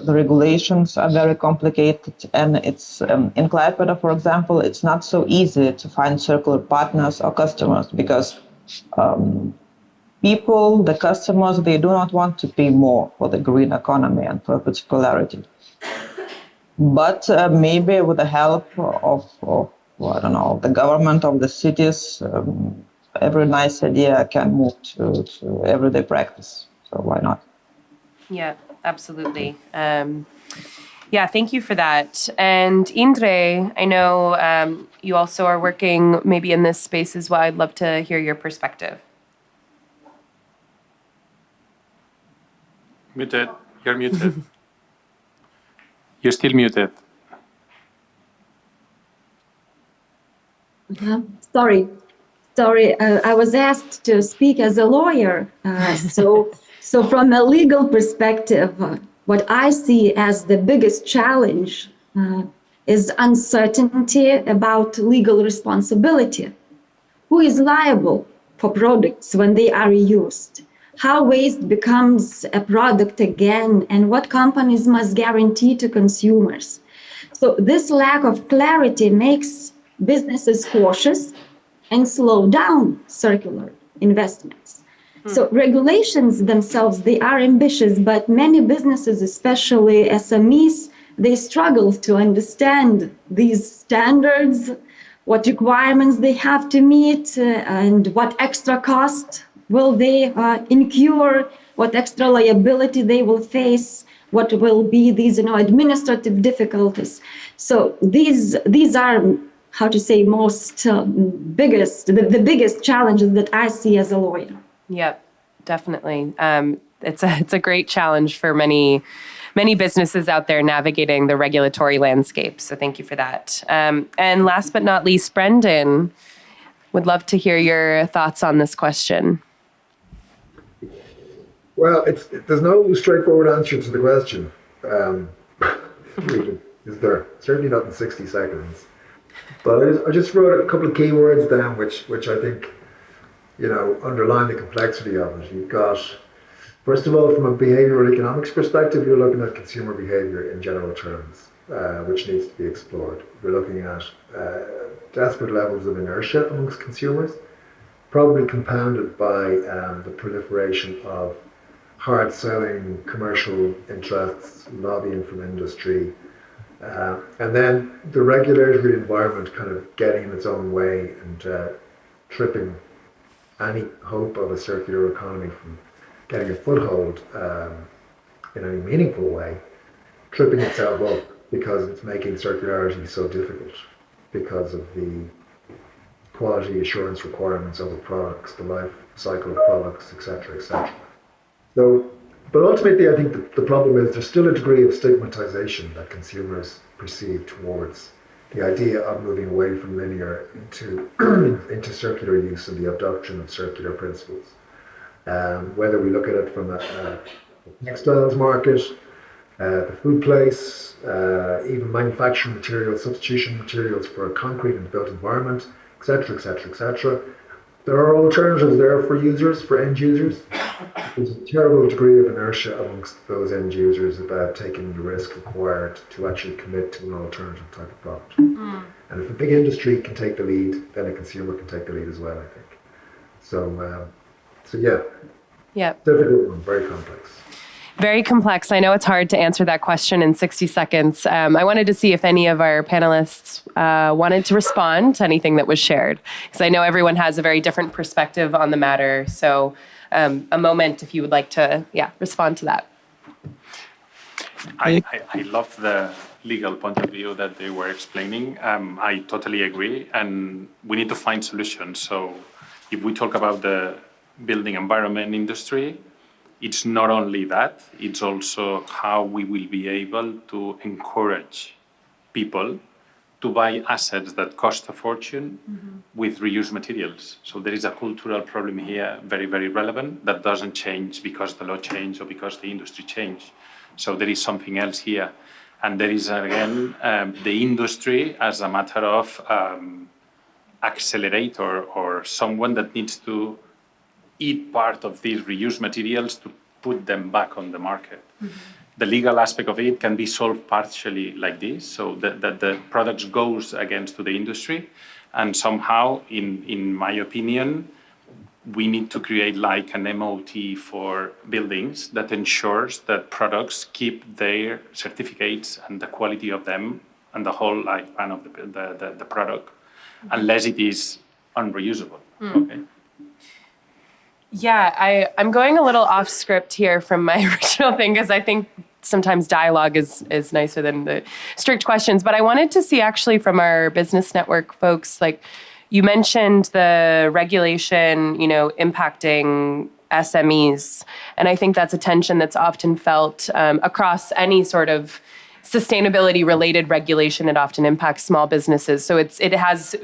regulations are very complicated. And it's in Klaipėda, for example, it's not so easy to find circular partners or customers, because people, the customers, they do not want to pay more for the green economy and for circularity. But maybe with the help of I don't know, the government of the cities, every nice idea can move to everyday practice. So why not? Yeah, absolutely. Yeah, thank you for that. And Indre, I know you also are working maybe in this space as well. I'd love to hear your perspective. Muted. You're muted. You're still muted. Sorry. I was asked to speak as a lawyer. So from a legal perspective, what I see as the biggest challenge is uncertainty about legal responsibility. Who is liable for products when they are reused? How waste becomes a product again, and what companies must guarantee to consumers? So this lack of clarity makes businesses cautious and slow down circular investments. So regulations themselves, they are ambitious, but many businesses, especially SMEs, they struggle to understand these standards, what requirements they have to meet, and what extra cost will they incur, what extra liability they will face, what will be these administrative difficulties. So these are, how to say, most biggest, the biggest challenges that I see as a lawyer. Yep, definitely. It's a great challenge for many businesses out there navigating the regulatory landscape. So thank you for that. And last but not least, Breandán, would love to hear your thoughts on this question. Well, there's no straightforward answer to the question. Is there? Certainly not in 60 seconds. But I just wrote a couple of keywords down, which I think, underline the complexity of it. You've got, first of all, from a behavioral economics perspective, you're looking at consumer behavior in general terms, which needs to be explored. We're looking at desperate levels of inertia amongst consumers, probably compounded by the proliferation of hard-selling commercial interests, lobbying from industry, and then the regulatory environment kind of getting in its own way and tripping any hope of a circular economy from getting a foothold in any meaningful way, tripping itself up because it's making circularity so difficult because of the quality assurance requirements of the products, the life cycle of products, etc., etc. So, but ultimately, I think the problem is there's still a degree of stigmatization that consumers perceive towards the idea of moving away from linear into circular use and the adoption of circular principles. Whether we look at it from a textiles market, the food place, even manufacturing materials, substitution materials for a concrete and built environment, etc., etc., etc. There are alternatives there for users, for end users. There's a terrible degree of inertia amongst those end users about taking the risk required to actually commit to an alternative type of product. And if a big industry can take the lead, then a consumer can take the lead as well, I think. So yeah, difficult one, very complex. Very complex. I know it's hard to answer that question in 60 seconds. I wanted to see if any of our panelists wanted to respond to anything that was shared, because I know everyone has a very different perspective on the matter. So a moment if you would like to, respond to that. I love the legal point of view that they were explaining. I totally agree. And we need to find solutions. So if we talk about the building environment industry, it's not only that, it's also how we will be able to encourage people to buy assets that cost a fortune with reused materials. So there is a cultural problem here, very, very relevant, that doesn't change because the law changed or because the industry changed. So there is something else here. And there is, again, the industry as a matter of accelerator or someone that needs to eat part of these reused materials to put them back on the market. The legal aspect of it can be solved partially like this, so that the products goes against to the industry, and somehow, in my opinion, we need to create like an MOT for buildings that ensures that products keep their certificates and the quality of them and the whole lifespan of the product, unless it is unreusable. Okay. Yeah, I'm going a little off script here from my original thing, because I think sometimes dialogue is nicer than the strict questions. But I wanted to see actually from our business network folks, like you mentioned the regulation, impacting SMEs. And I think that's a tension that's often felt across any sort of sustainability related regulation. It often impacts small businesses. So it has,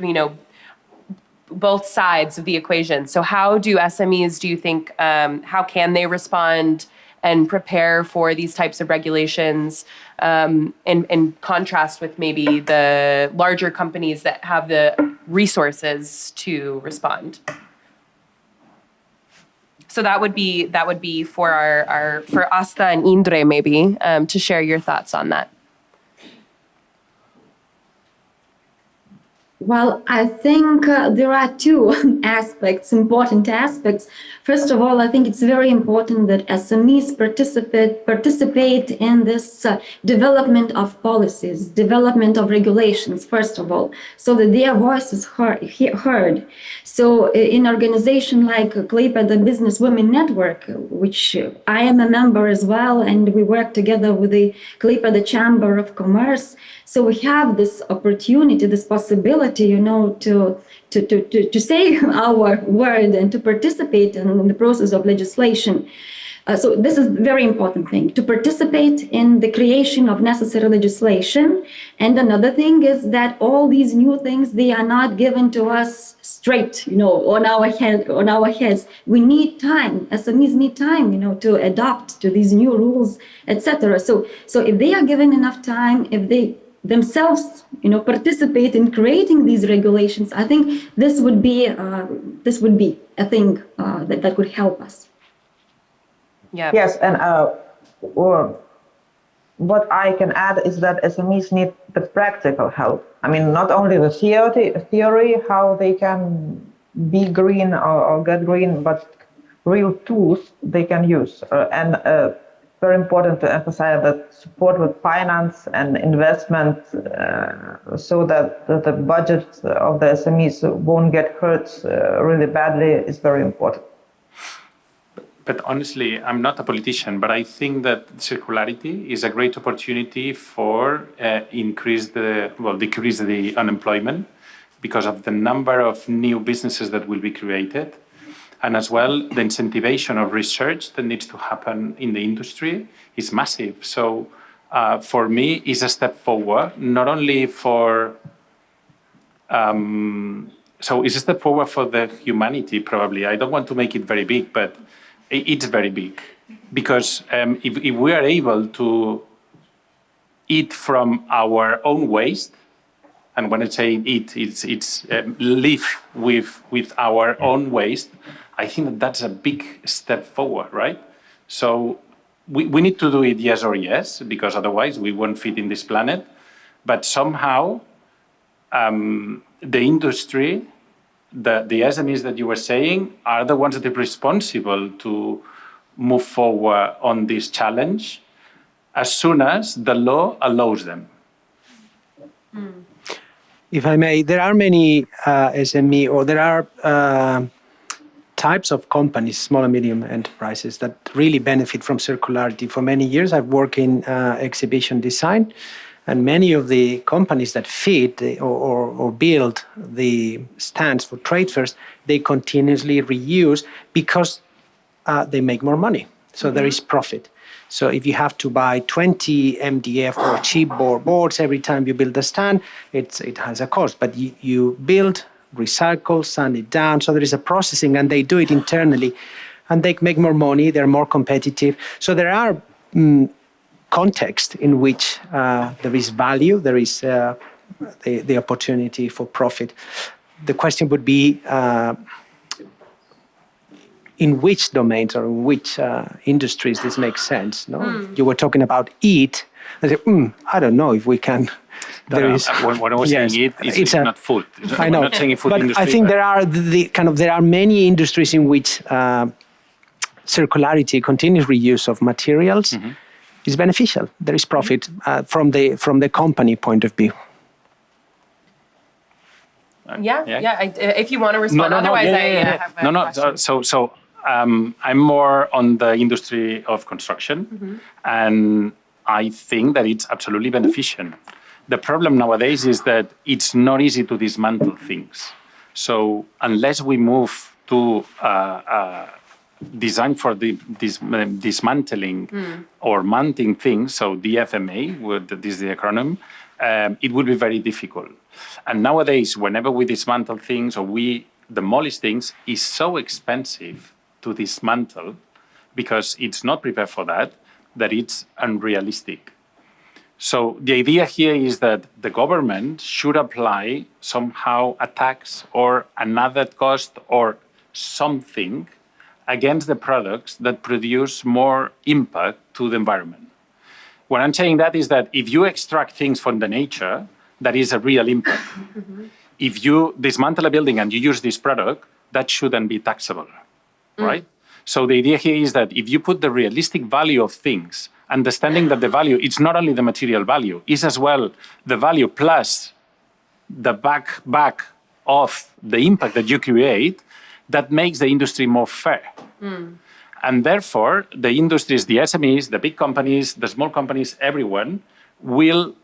both sides of the equation. So how do SMEs, do you think, how can they respond and prepare for these types of regulations in contrast with maybe the larger companies that have the resources to respond? So that would be for our for Asta and Indre maybe to share your thoughts on that. Well, I think there are two important aspects. First of all, I think it's very important that SMEs participate in this development of policies, development of regulations, first of all, so that their voice is heard. So in an organization like Klaipėda Business Women Network, which I am a member as well, and we work together with the Klaipėda Chamber of Commerce, so we have this opportunity, this possibility, to say our word and to participate in the process of legislation. So this is a very important thing, to participate in the creation of necessary legislation. And another thing is that all these new things, they are not given to us straight, on our heads. We need time. SMEs need time, to adapt to these new rules, etc. So if they are given enough time, if they themselves, participate in creating these regulations, I think this would be a thing that could help us. Yeah. Yes, and what I can add is that SMEs need the practical help. I mean, not only the theory, how they can be green or get green, but real tools they can use. Very important to emphasize that support with finance and investment so that the budget of the SMEs won't get hurt really badly is very important. But honestly, I'm not a politician, but I think that circularity is a great opportunity for decrease the unemployment because of the number of new businesses that will be created. And as well, the incentivization of research that needs to happen in the industry is massive. So for me, it's a step forward, not only for... so it's a step forward for the humanity, probably. I don't want to make it very big, but it's very big. Because if we are able to eat from our own waste, and when I say eat, it's live with our own waste, I think that that's a big step forward, right? So we need to do it yes or yes, because otherwise we won't fit in this planet. But somehow the industry, the SMEs that you were saying, are the ones that are responsible to move forward on this challenge as soon as the law allows them. If I may, there are many SME, or there are types of companies, small and medium enterprises, that really benefit from circularity. For many years, I've worked in exhibition design, and many of the companies that fit or build the stands for trade fairs, they continuously reuse because they make more money. So there is profit. So if you have to buy 20 MDF or chipboard boards every time you build a stand, it has a cost. But you build, recycle, sand it down. So there is a processing, and they do it internally, and they make more money. They're more competitive. So there are contexts in which there is value. There is the opportunity for profit. The question would be in which domains or in which industries this makes sense. No, you were talking about EAT. I said, I don't know if we can. When I was saying it's not food. I know, I'm not saying food but industry, I think there are many industries in which circularity, continuous reuse of materials, is beneficial. There is profit from the company point of view. If you want to respond, otherwise I have a question. So I'm more on the industry of construction, and I think that it's absolutely beneficial. The problem nowadays is that it's not easy to dismantle things. So unless we move to design for dismantling or mounting things, so DFMA, this is the acronym, it would be very difficult. And nowadays, whenever we dismantle things or we demolish things, it's so expensive to dismantle because it's not prepared for that it's unrealistic. So the idea here is that the government should apply somehow a tax or another cost or something against the products that produce more impact to the environment. What I'm saying that is that if you extract things from the nature, that is a real impact. if you dismantle a building and you use this product, that shouldn't be taxable, right? So the idea here is that if you put the realistic value of things, understanding that the value, it's not only the material value, it's as well the value plus the back of the impact that you create, that makes the industry more fair. And therefore, the industries, the SMEs, the big companies, the small companies, everyone will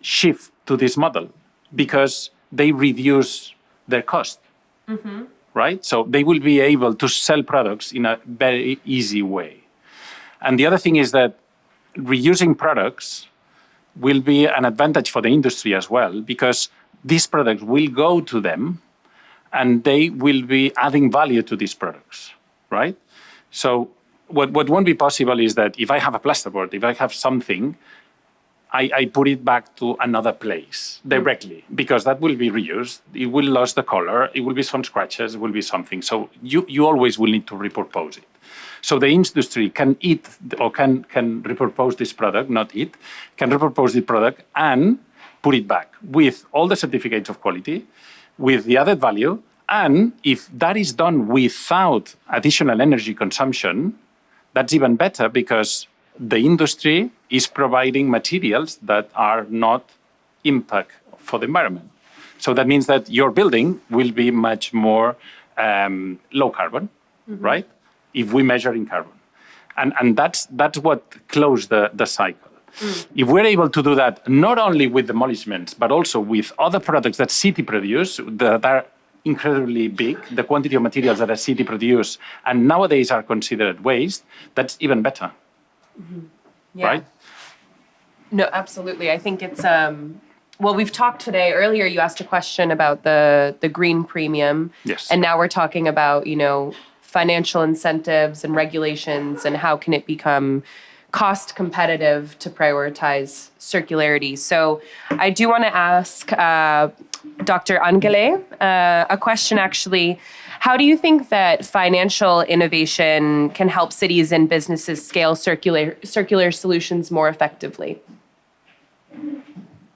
shift to this model because they reduce their cost, right? So they will be able to sell products in a very easy way. And the other thing is that reusing products will be an advantage for the industry as well, because these products will go to them and they will be adding value to these products, right? So what won't be possible is that if I have a plasterboard, if I have something, I put it back to another place directly, because that will be reused. It will lose the color. It will be some scratches. It will be something. So you always will need to repurpose it. So the industry can eat or can repurpose this product, not eat, can repurpose the product and put it back with all the certificates of quality, with the added value. And if that is done without additional energy consumption, that's even better, because the industry is providing materials that are not impact for the environment. So that means that your building will be much more low carbon, right? If we measure in carbon. And that's what closed the cycle. If we're able to do that, not only with demolishments, but also with other products that city produce that are incredibly big, the quantity of materials that a city produce and nowadays are considered waste, that's even better, right? No, absolutely. I think it's, well, we've talked today, earlier you asked a question about the green premium. Yes. And now we're talking about, financial incentives and regulations and how can it become cost competitive to prioritize circularity. So I do want to ask Dr. Angelė a question, actually. How do you think that financial innovation can help cities and businesses scale circular solutions more effectively?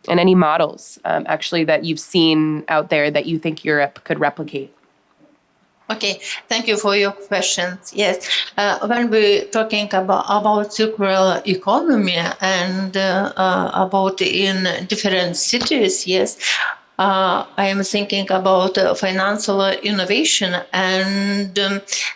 And any models, actually, that you've seen out there that you think Europe could replicate? Okay, thank you for your questions. Yes, when we're talking about circular economy and about in different cities, yes, I am thinking about financial innovation, and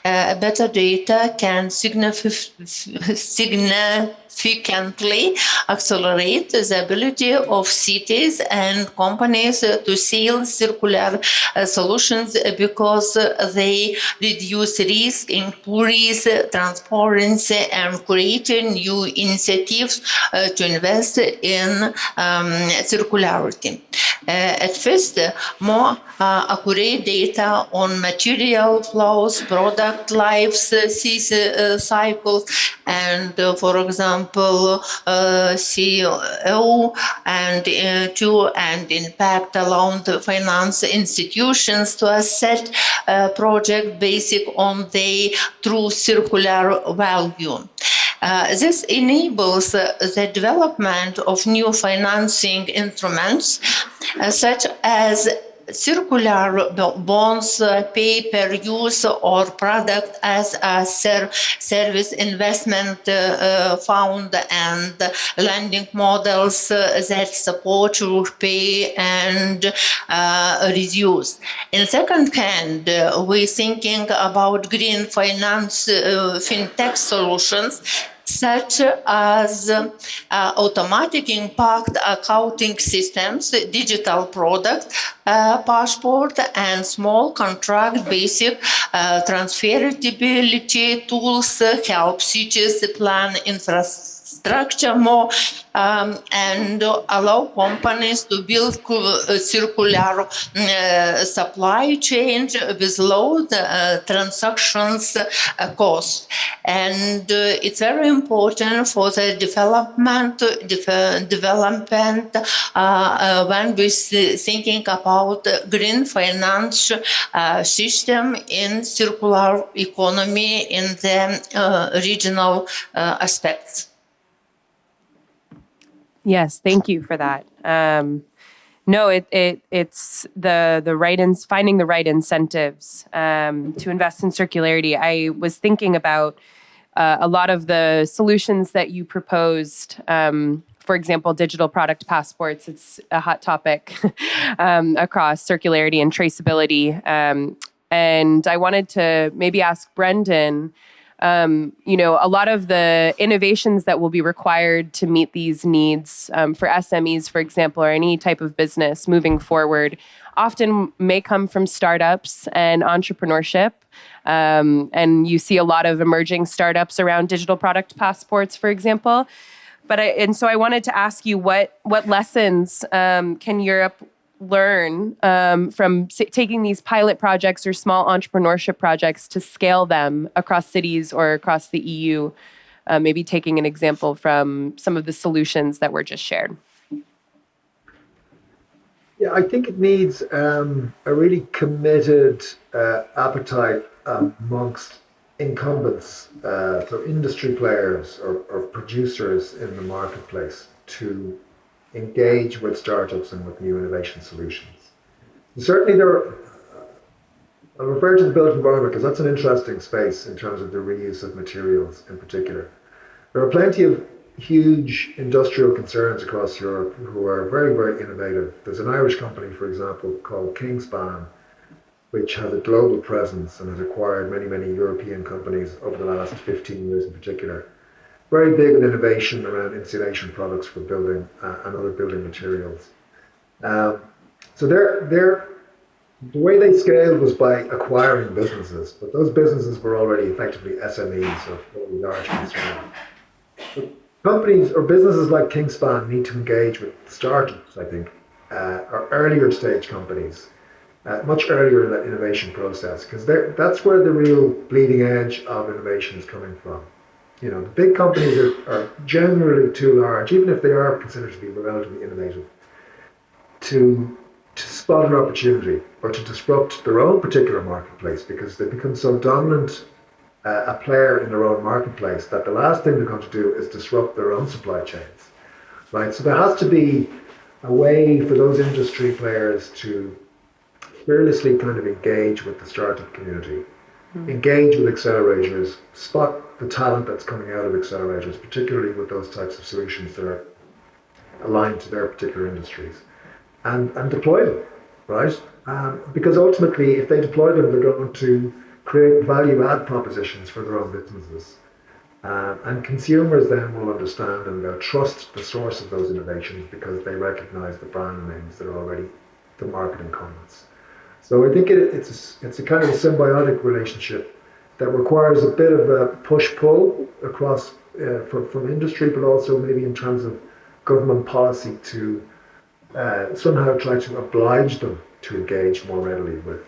better data can significantly accelerate the ability of cities and companies to sell circular solutions, because they reduce risk, increase transparency, and create new initiatives to invest in circularity. At first, more accurate data on material flows, product lives, cycles, and for example, CO and impact allowed finance institutions to assess project based on the true circular value. This enables the development of new financing instruments, such as circular bonds, pay-per-use, or product as a service investment fund, and lending models that support repay and reduce. In second hand, we're thinking about green finance fintech solutions, such as automatic impact accounting systems, digital product passport, and small contract-based transferability tools help cities plan infrastructure more and allow companies to build circular supply chain with low transactions costs. And it's very important for the development when we're thinking about green finance system in circular economy in the regional aspects. Yes, thank you for that. No, it's the right finding the right incentives to invest in circularity. I was thinking about a lot of the solutions that you proposed. For example, digital product passports. It's a hot topic across circularity and traceability. And I wanted to maybe ask Breandán. A lot of the innovations that will be required to meet these needs for SMEs, for example, or any type of business moving forward, often may come from startups and entrepreneurship. And you see a lot of emerging startups around digital product passports, for example. So I wanted to ask you, what lessons can Europe learn from taking these pilot projects or small entrepreneurship projects to scale them across cities or across the EU, maybe taking an example from some of the solutions that were just shared? Yeah, I think it needs a really committed appetite amongst incumbents, so industry players or producers in the marketplace to engage with startups and with new innovation solutions. And certainly I'm referring to the built environment because that's an interesting space in terms of the reuse of materials in particular. There are plenty of huge industrial concerns across Europe who are very, very innovative. There's an Irish company, for example, called Kingspan, which has a global presence and has acquired many, many European companies over the last 15 years in particular. Very big in innovation around insulation products for building and other building materials. So the way they scaled was by acquiring businesses, but those businesses were already effectively SMEs of very large concern. Companies or businesses like Kingspan need to engage with startups, I think, or earlier stage companies, much earlier in that innovation process, because that's where the real bleeding edge of innovation is coming from. The big companies are generally too large, even if they are considered to be relatively innovative, to spot an opportunity or to disrupt their own particular marketplace, because they become so dominant a player in their own marketplace that the last thing they're going to do is disrupt their own supply chains, right? So there has to be a way for those industry players to fearlessly kind of engage with the startup community, engage with accelerators, spot the talent that's coming out of accelerators, particularly with those types of solutions that are aligned to their particular industries, and deploy them, right? Because ultimately, if they deploy them, they're going to create value-add propositions for their own businesses. And consumers then will understand and they'll trust the source of those innovations because they recognize the brand names that are already the market incumbents. So I think it's a kind of a symbiotic relationship that requires a bit of a push-pull across from industry, but also maybe in terms of government policy to somehow try to oblige them to engage more readily with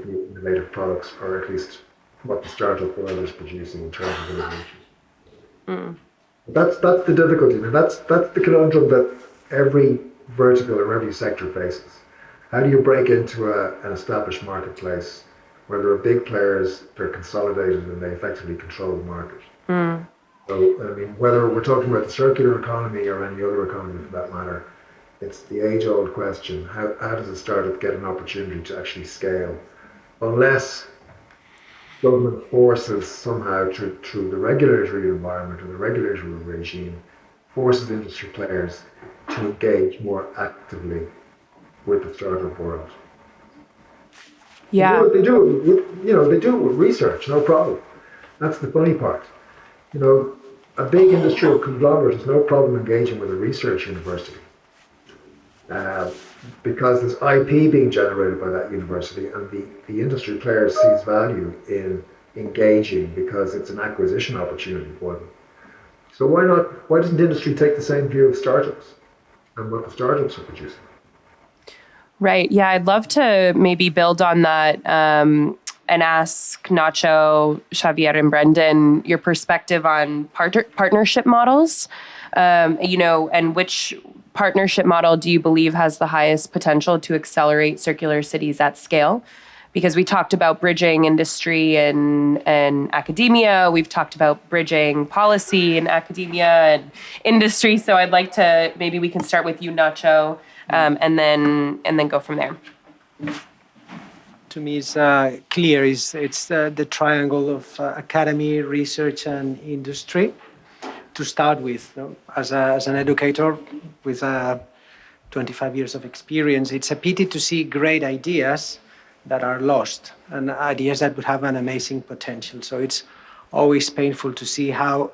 new innovative products, or at least what the startup world is producing in terms of innovation. That's the difficulty. And that's the conundrum that every vertical or every sector faces. How do you break into an established marketplace where there are big players, they're consolidated, and they effectively control the market? So, whether we're talking about the circular economy or any other economy for that matter, it's the age-old question: how does a startup get an opportunity to actually scale? Unless government forces somehow through the regulatory environment or the regulatory regime forces industry players to engage more actively with the startup world. Yeah. They do it with research, no problem. That's the funny part. A big industrial conglomerate has no problem engaging with a research university. Because there's IP being generated by that university, and the industry player sees value in engaging because it's an acquisition opportunity for them. So why doesn't industry take the same view of startups and what the startups are producing? Right. Yeah, I'd love to maybe build on that and ask Nacho, Xavier, and Breandán your perspective on partnership models, and which partnership model do you believe has the highest potential to accelerate circular cities at scale? Because we talked about bridging industry and academia. We've talked about bridging policy and academia and industry. So I'd like to, maybe we can start with you, Nacho. and then go from there. To me, it's clear. It's the triangle of academy, research, and industry. To start with, as an educator with 25 years of experience, it's a pity to see great ideas that are lost and ideas that would have an amazing potential. So it's always painful to see how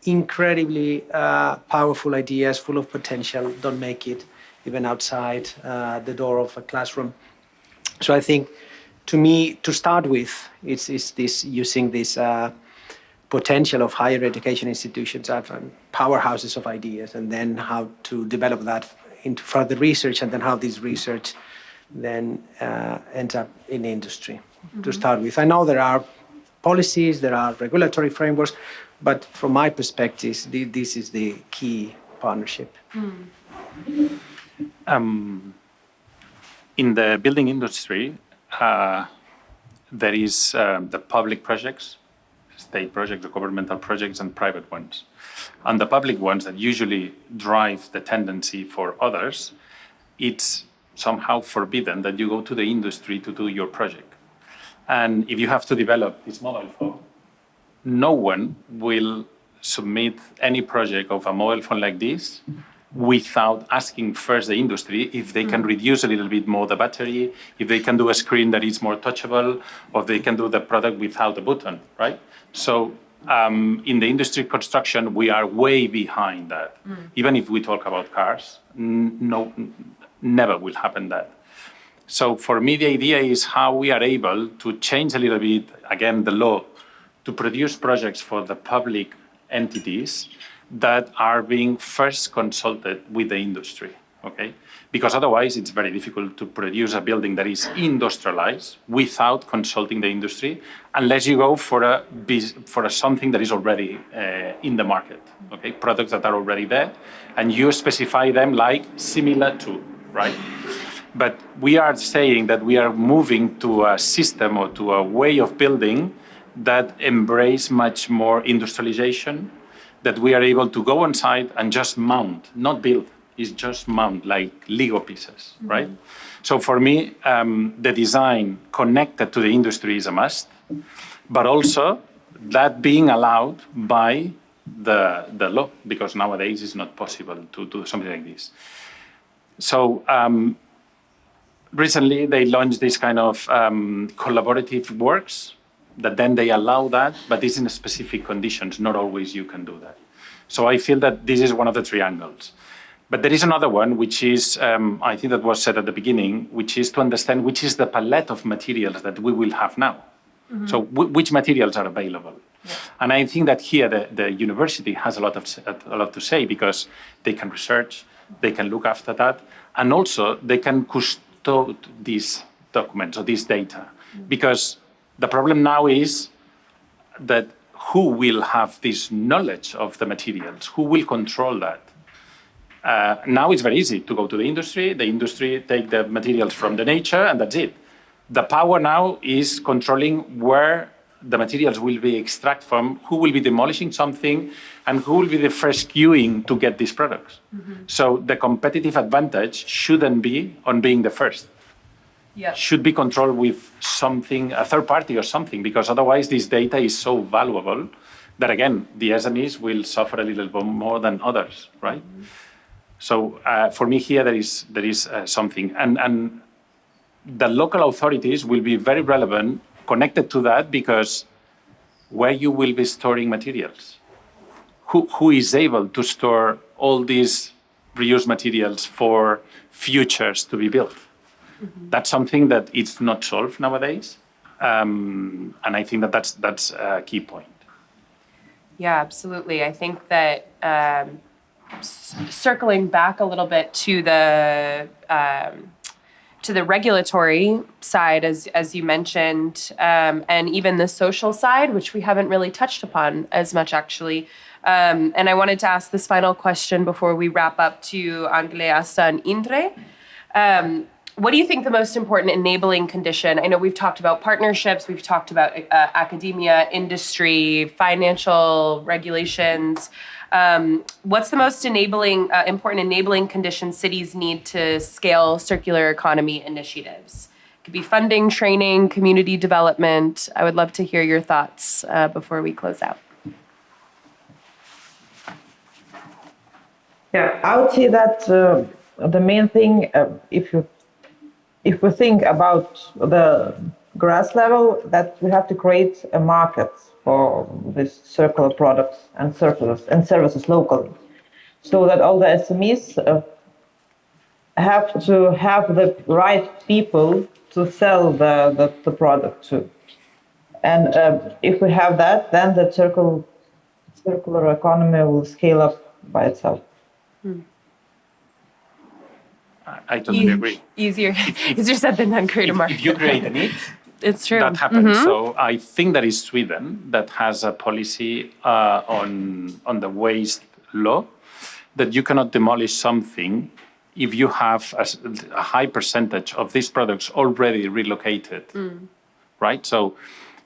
incredibly powerful ideas full of potential don't make it even outside the door of a classroom. So I think, to me, to start with, it's this using this potential of higher education institutions as powerhouses of ideas, and then how to develop that into further research, and then how this research then ends up in industry. To start with, I know there are policies, there are regulatory frameworks, but from my perspective, this is the key partnership. In the building industry, there is the public projects, state projects, the governmental projects, and private ones. And the public ones that usually drive the tendency for others, it's somehow forbidden that you go to the industry to do your project. And if you have to develop this mobile phone, no one will submit any project of a mobile phone like this without asking first the industry if they can reduce a little bit more the battery, if they can do a screen that is more touchable, or if they can do the product without a button, right? So in the industry construction, we are way behind that. Even if we talk about cars, never will happen that. So for me, the idea is how we are able to change a little bit, again, the law, to produce projects for the public entities that are being first consulted with the industry, okay? Because otherwise it's very difficult to produce a building that is industrialized without consulting the industry, unless you go for a something that is already in the market, okay? Products that are already there, and you specify them like similar to, right? But we are saying that we are moving to a system or to a way of building that embrace much more industrialization, that we are able to go on site and just mount, not build, it's just mount like Lego pieces, right? So for me, the design connected to the industry is a must, but also that being allowed by the law, because nowadays it's not possible to do something like this. So recently they launched this kind of collaborative works, that then they allow that, but it's in specific conditions. Not always you can do that. So I feel that this is one of the triangles. But there is another one, which is, I think that was said at the beginning, which is to understand which is the palette of materials that we will have now. So which materials are available. Yeah. And I think that here the university has a lot to say, because they can research, they can look after that, and also they can custode these documents or this data. Because the problem now is that who will have this knowledge of the materials? Who will control that? Now it's very easy to go to the industry take the materials from the nature, and that's it. The power now is controlling where the materials will be extracted from, who will be demolishing something, and who will be the first queuing to get these products. So the competitive advantage shouldn't be on being the first. Yeah. Should be controlled with something, a third party or something, because otherwise this data is so valuable that, again, the SMEs will suffer a little bit more than others, right? So for me here, there is something. And the local authorities will be very relevant connected to that, because where you will be storing materials, who is able to store all these reused materials for futures to be built? That's something that it's not solved nowadays, and I think that that's a key point. Yeah, absolutely. I think that circling back a little bit to the regulatory side, as you mentioned, and even the social side, which we haven't really touched upon as much, actually. And I wanted to ask this final question before we wrap up to Angelė, Asta, and Indre. what do you think the most important enabling condition? I know we've talked about partnerships, we've talked about academia, industry, financial regulations. What's the most important enabling condition cities need to scale circular economy initiatives? It could be funding, training, community development. I would love to hear your thoughts before we close out. Yeah, I would say that the main thing, if we think about the grass level, that we have to create a market for these circular products and services locally, so that all the SMEs have to have the right people to sell the product to. And if we have that, then the circular economy will scale up by itself. I totally agree. Easier said than done, create a market. If you create a need, it's true. That happens. So I think that is Sweden that has a policy on the waste law that you cannot demolish something if you have a high percentage of these products already relocated, right? So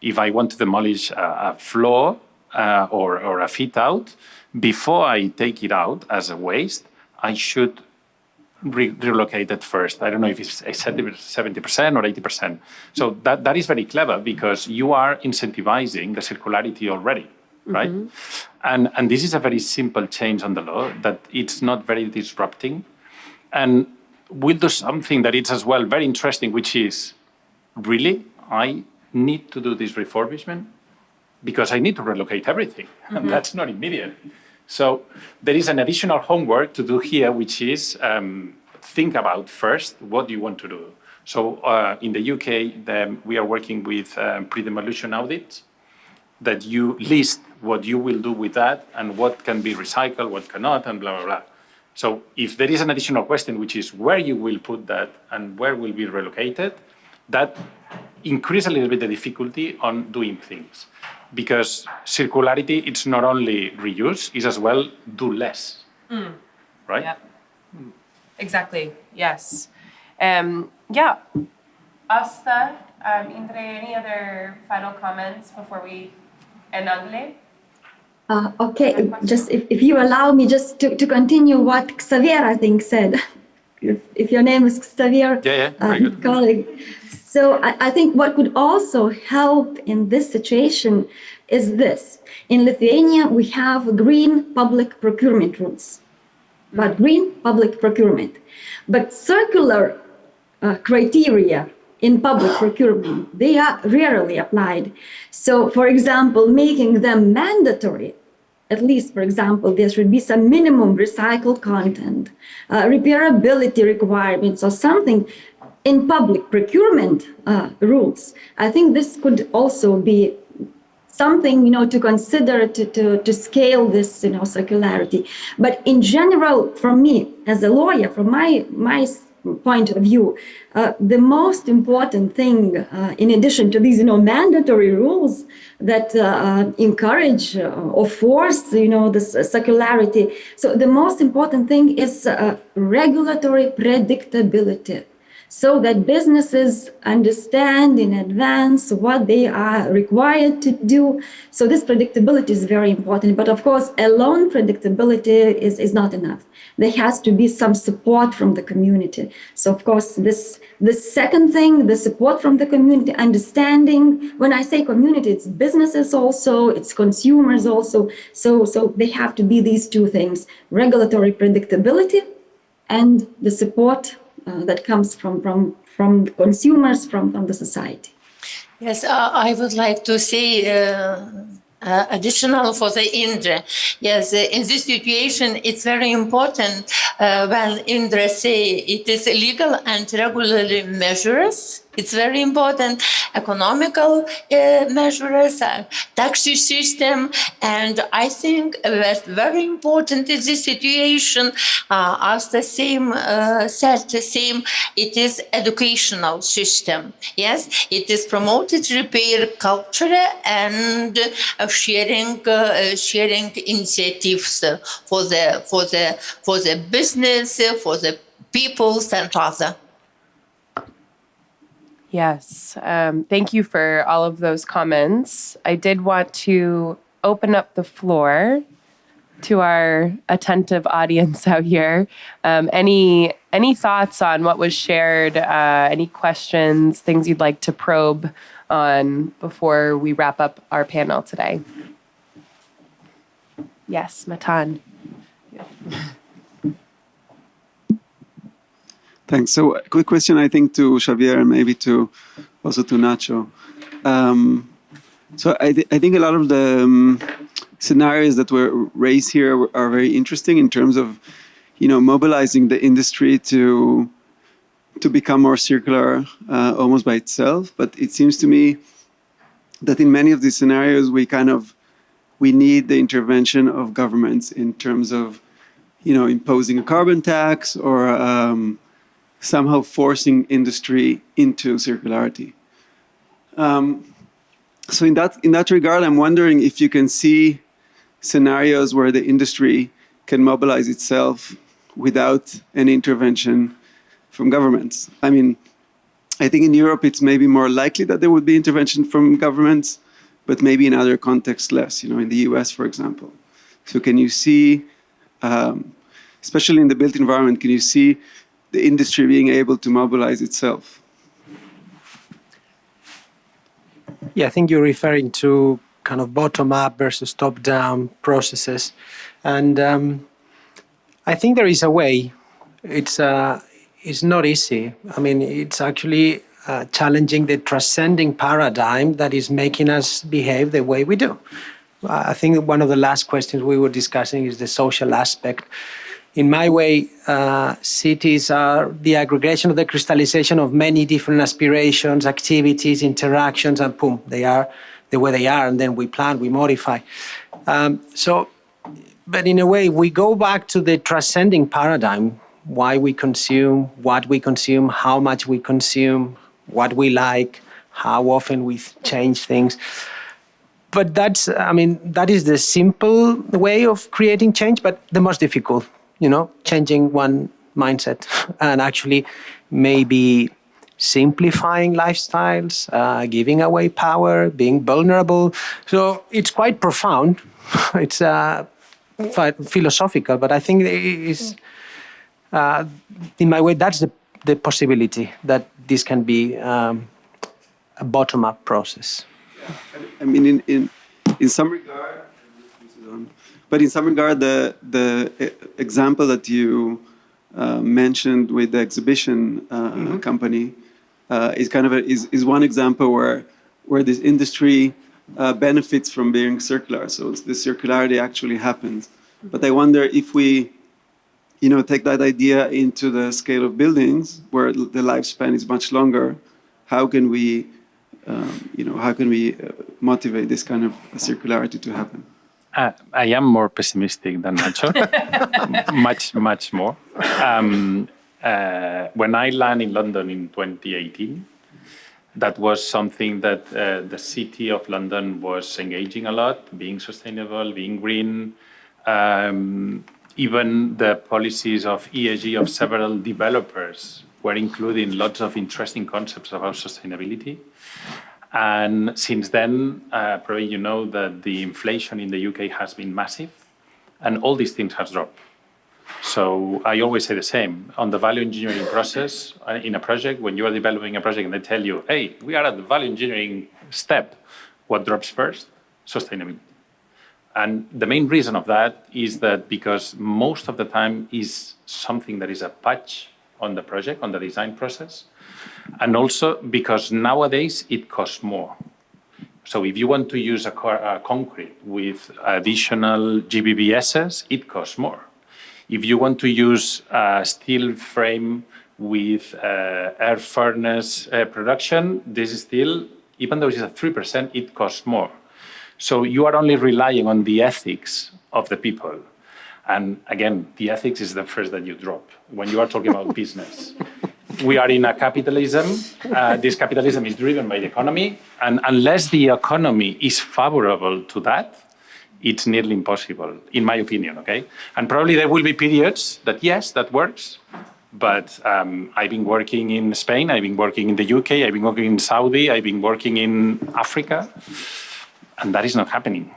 if I want to demolish a floor or a fit out, before I take it out as a waste, I should relocate it first. I don't know if it's 70% or 80%. So that is very clever because you are incentivizing the circularity already, right? And this is a very simple change on the law that it's not very disrupting. And we'll do something that is as well very interesting, which is really, I need to do this refurbishment because I need to relocate everything. And that's not immediate. So there is an additional homework to do here, which is think about first, what do you want to do? So in the UK, we are working with pre-demolition audits that you list what you will do with that and what can be recycled, what cannot, and blah, blah, blah. So if there is an additional question, which is where you will put that and where will be relocated, that increases a little bit the difficulty on doing things. Because circularity, it's not only reuse, it's as well do less, right? Yeah. Exactly, yes. Yeah. Asta, Indre, any other final comments before we end Angelė? Okay, just if you allow me just to continue what Xavier, I think, said. If your name is Xavier, very good. Colleague. So I think what could also help in this situation is this. In Lithuania, we have green public procurement rules, but green public procurement. But circular criteria in public procurement, they are rarely applied. So, for example, making them mandatory, at least, for example, there should be some minimum recycled content, repairability requirements or something in public procurement rules. I think this could also be something, to consider to scale this, circularity. But in general, for me, as a lawyer, from my point of view, the most important thing, in addition to these, mandatory rules that encourage or force, this circularity. So the most important thing is regulatory predictability, so that businesses understand in advance what they are required to do. So this predictability is very important. But of course, alone predictability is not enough. There has to be some support from the community. So of course, this second thing, the support from the community, understanding, when I say community, it's businesses also, it's consumers also. So they have to be these two things, regulatory predictability and the support that comes from consumers, from the society. Yes, I would like to say additional for the Indre. Yes, in this situation, it's very important when Indre say it is legal and regulatory measures. It's very important, economical measures, tax system, and I think that very important in this situation, as the same said, it is educational system. Yes, it is promoted repair culture and sharing initiatives for the business, for the peoples and other. Yes. Thank you for all of those comments. I did want to open up the floor to our attentive audience out here. Any thoughts on what was shared? Any questions, things you'd like to probe on before we wrap up our panel today? Yes, Matan. Thanks. So a quick question, I think, to Xavier and maybe also to Nacho. So I think a lot of the scenarios that were raised here are very interesting in terms of, mobilizing the industry to become more circular almost by itself. But it seems to me that in many of these scenarios, we need the intervention of governments in terms of, imposing a carbon tax or somehow forcing industry into circularity. So in that regard, I'm wondering if you can see scenarios where the industry can mobilize itself without any intervention from governments. I mean, I think in Europe it's maybe more likely that there would be intervention from governments, but maybe in other contexts less, in the US, for example. So can you see, especially in the built environment, can you see the industry being able to mobilize itself? Yeah, I think you're referring to kind of bottom-up versus top-down processes. And I think there is a way. It's not easy. I mean, it's actually challenging the transcending paradigm that is making us behave the way we do. I think one of the last questions we were discussing is the social aspect. In my way, cities are the aggregation of the crystallization of many different aspirations, activities, interactions, and boom, they are the way they are, and then we plan, we modify. But in a way, we go back to the transcending paradigm, why we consume, what we consume, how much we consume, what we like, how often we change things. But that is the simple way of creating change, but the most difficult. Changing one mindset and actually maybe simplifying lifestyles, giving away power, being vulnerable. So it's quite profound. It's philosophical, but I think it's, in my way, that's the possibility that this can be a bottom-up process. I mean, in some regard, but in some regard, the example that you mentioned with the exhibition company is one example where this industry benefits from being circular. So the circularity actually happens. But I wonder if we, take that idea into the scale of buildings where the lifespan is much longer. How can we, motivate this kind of circularity to happen? I am more pessimistic than Nacho, much more. When I landed in London in 2018, that was something that the city of London was engaging a lot, being sustainable, being green. Even the policies of ESG of several developers were including lots of interesting concepts about sustainability. And since then, probably you know that the inflation in the UK has been massive, and all these things have dropped. So I always say the same. On the value engineering process, in a project, when you are developing a project and they tell you, hey, we are at the value engineering step, what drops first? Sustainability. And the main reason of that is that because most of the time is something that is a patch on the project, on the design process, and also because nowadays it costs more. So if you want to use a concrete with additional GBBSs, it costs more. If you want to use a steel frame with air furnace production, this is still, even though it's at 3%, it costs more. So you are only relying on the ethics of the people. And again, the ethics is the first that you drop when you are talking about business. We are in a capitalism. This capitalism is driven by the economy. And unless the economy is favorable to that, it's nearly impossible, in my opinion, okay? And probably there will be periods that, yes, that works. But I've been working in Spain, I've been working in the UK, I've been working in Saudi, I've been working in Africa, and that is not happening.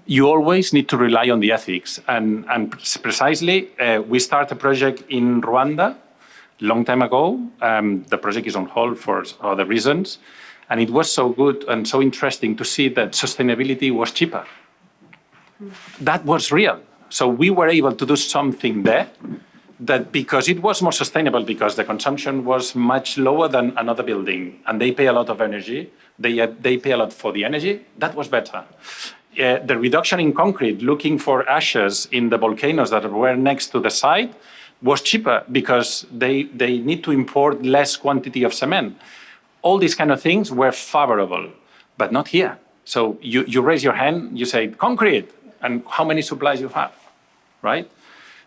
You always need to rely on the ethics. And precisely, we started a project in Rwanda a long time ago. The project is on hold for other reasons. And it was so good and so interesting to see that sustainability was cheaper. That was real. So we were able to do something there that because it was more sustainable, because the consumption was much lower than another building, and they pay a lot of energy, they pay a lot for the energy, that was better. The reduction in concrete, looking for ashes in the volcanoes that were next to the site, was cheaper because they need to import less quantity of cement. All these kind of things were favorable, but not here. So you raise your hand, you say, concrete, and how many supplies you have, right?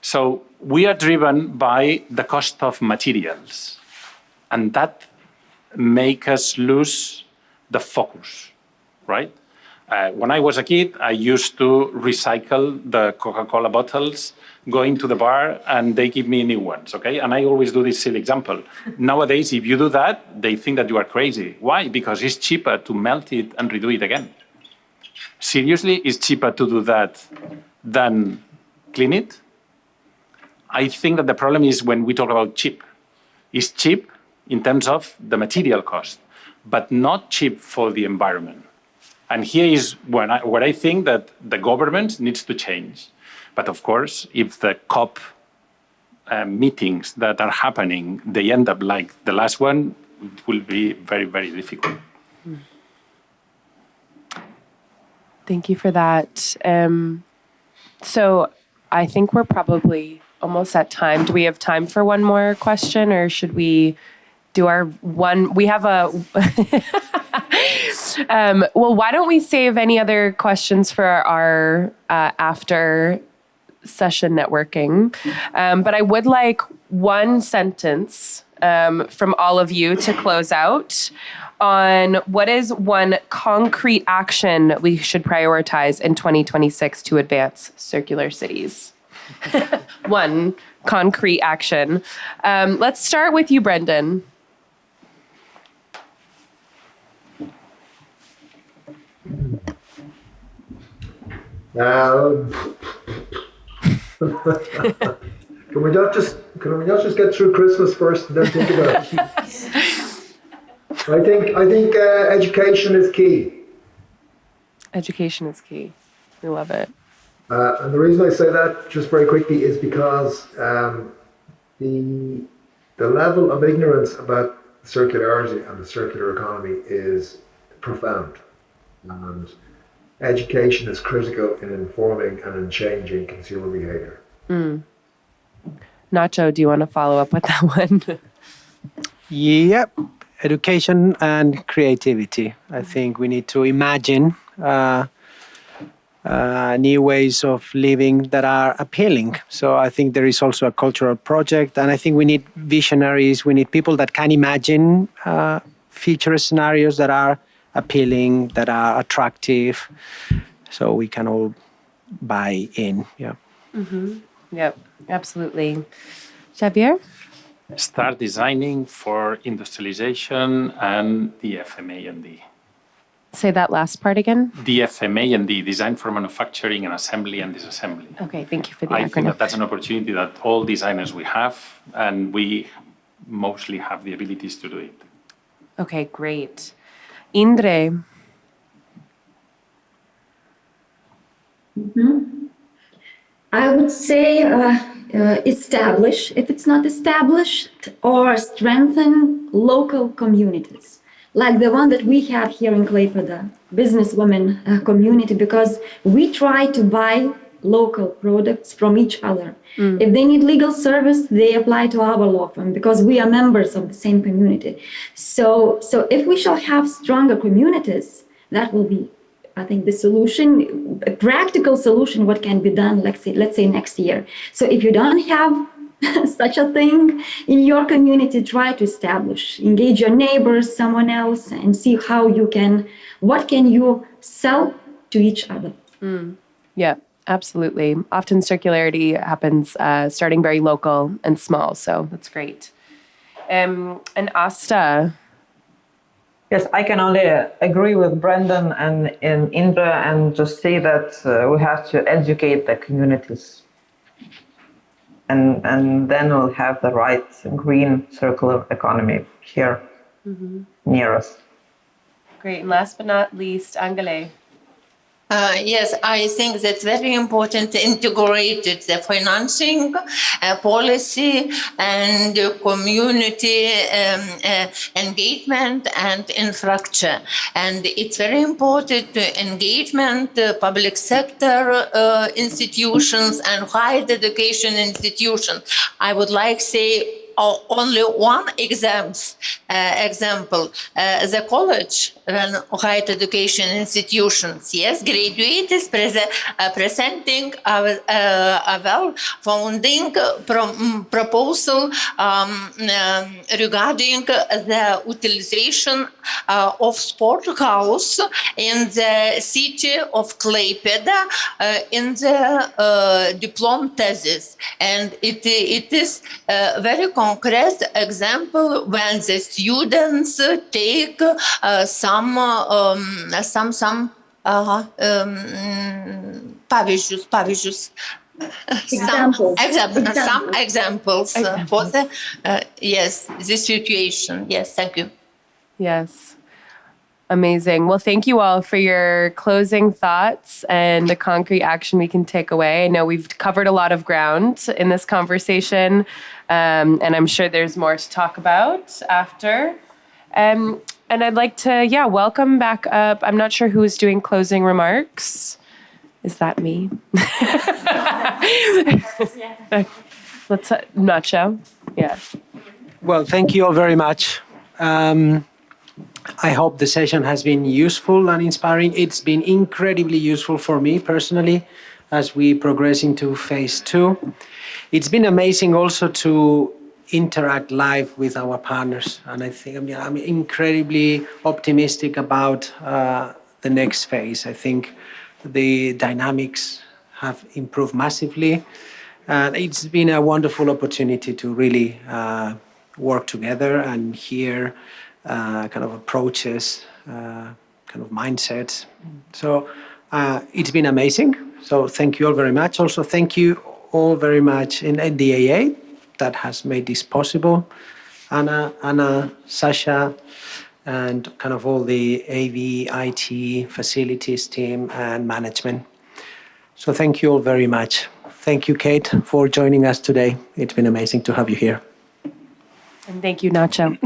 So we are driven by the cost of materials, and that makes us lose the focus, right? When I was a kid, I used to recycle the Coca-Cola bottles, going to the bar, and they give me new ones, okay? And I always do this silly example. Nowadays, if you do that, they think that you are crazy. Why? Because it's cheaper to melt it and redo it again. Seriously, it's cheaper to do that than clean it? I think that the problem is when we talk about cheap. It's cheap in terms of the material cost, but not cheap for the environment. And here is where I think that the government needs to change. But of course, if the COP meetings that are happening, they end up like the last one, it will be very, very difficult. Thank you for that. So I think we're probably almost at time. Do we have time for one more question, or should we do our one? We have a... well, why don't we save any other questions for our after session networking? But I would like one sentence from all of you to close out on what is one concrete action we should prioritize in 2026 to advance circular cities. One concrete action. Let's start with you, Breandán. Can we not just get through Christmas first and then think about it? I think education is key. Education is key. We love it. And the reason I say that, just very quickly, is because the level of ignorance about circularity and the circular economy is profound. And education is critical in informing and in changing consumer behavior. Nacho, do you want to follow up with that one? Yep. Education and creativity. I think we need to imagine new ways of living that are appealing. So I think there is also a cultural project, and I think we need visionaries. We need people that can imagine future scenarios that are appealing, that are attractive, so we can all buy in. Yeah. Mm-hmm. Yep, absolutely. Xavier? Start designing for industrialization and DFMA&D. Say that last part again. DFMA&D, design for manufacturing and assembly and disassembly. Okay, thank you for the I acronym. think that that's an opportunity that all designers we have, and we mostly have the abilities to do it. Okay, great. Indre. I would say establish, if it's not established, or strengthen local communities, like the one that we have here in Klaipėda, businesswomen community, because we try to buy local products from each other. If they need legal service, they apply to our law firm because we are members of the same community. So if we shall have stronger communities, that will be, I think, the solution, a practical solution, what can be done, let's say next year. So if you don't have such a thing in your community, try to establish, engage your neighbors, someone else, and see how you can, what can you sell to each other. Yeah, Absolutely. Often circularity happens starting very local and small, so that's great. And Asta. Yes, I can only agree with Breandán and Indra and just say that we have to educate the communities. And then we'll have the right green circular economy here near us. Great. And last but not least, Angelė. Yes, I think that's very important to integrate the financing, policy, and community engagement and infrastructure. And it's very important to engagement public sector institutions and higher education institutions. I would like to say only one example, the college and higher education institutions. Yes, graduates presenting a well-founding proposal regarding the utilization of sport house in the city of Klaipėda in the diploma thesis. And it is very concrete example when the students take some examples for the this situation. Yes, thank you. Yes. Amazing. Well, thank you all for your closing thoughts and the concrete action we can take away. I know we've covered a lot of ground in this conversation, and I'm sure there's more to talk about after. And I'd like to, welcome back up. I'm not sure who's doing closing remarks. Is that me? Let's, Nacho. Yeah. Well, thank you all very much. I hope the session has been useful and inspiring. It's been incredibly useful for me personally as we progress into phase 2. It's been amazing also to interact live with our partners. And I think I'm incredibly optimistic about the next phase. I think the dynamics have improved massively. And it's been a wonderful opportunity to really work together and hear kind of approaches, kind of mindsets. So it's been amazing. So thank you all very much. Also, thank you all very much in the AA that has made this possible. Anna, Sasha, and kind of all the AV, IT, facilities team and management. So thank you all very much. Thank you, Kate, for joining us today. It's been amazing to have you here. And thank you, Nacho.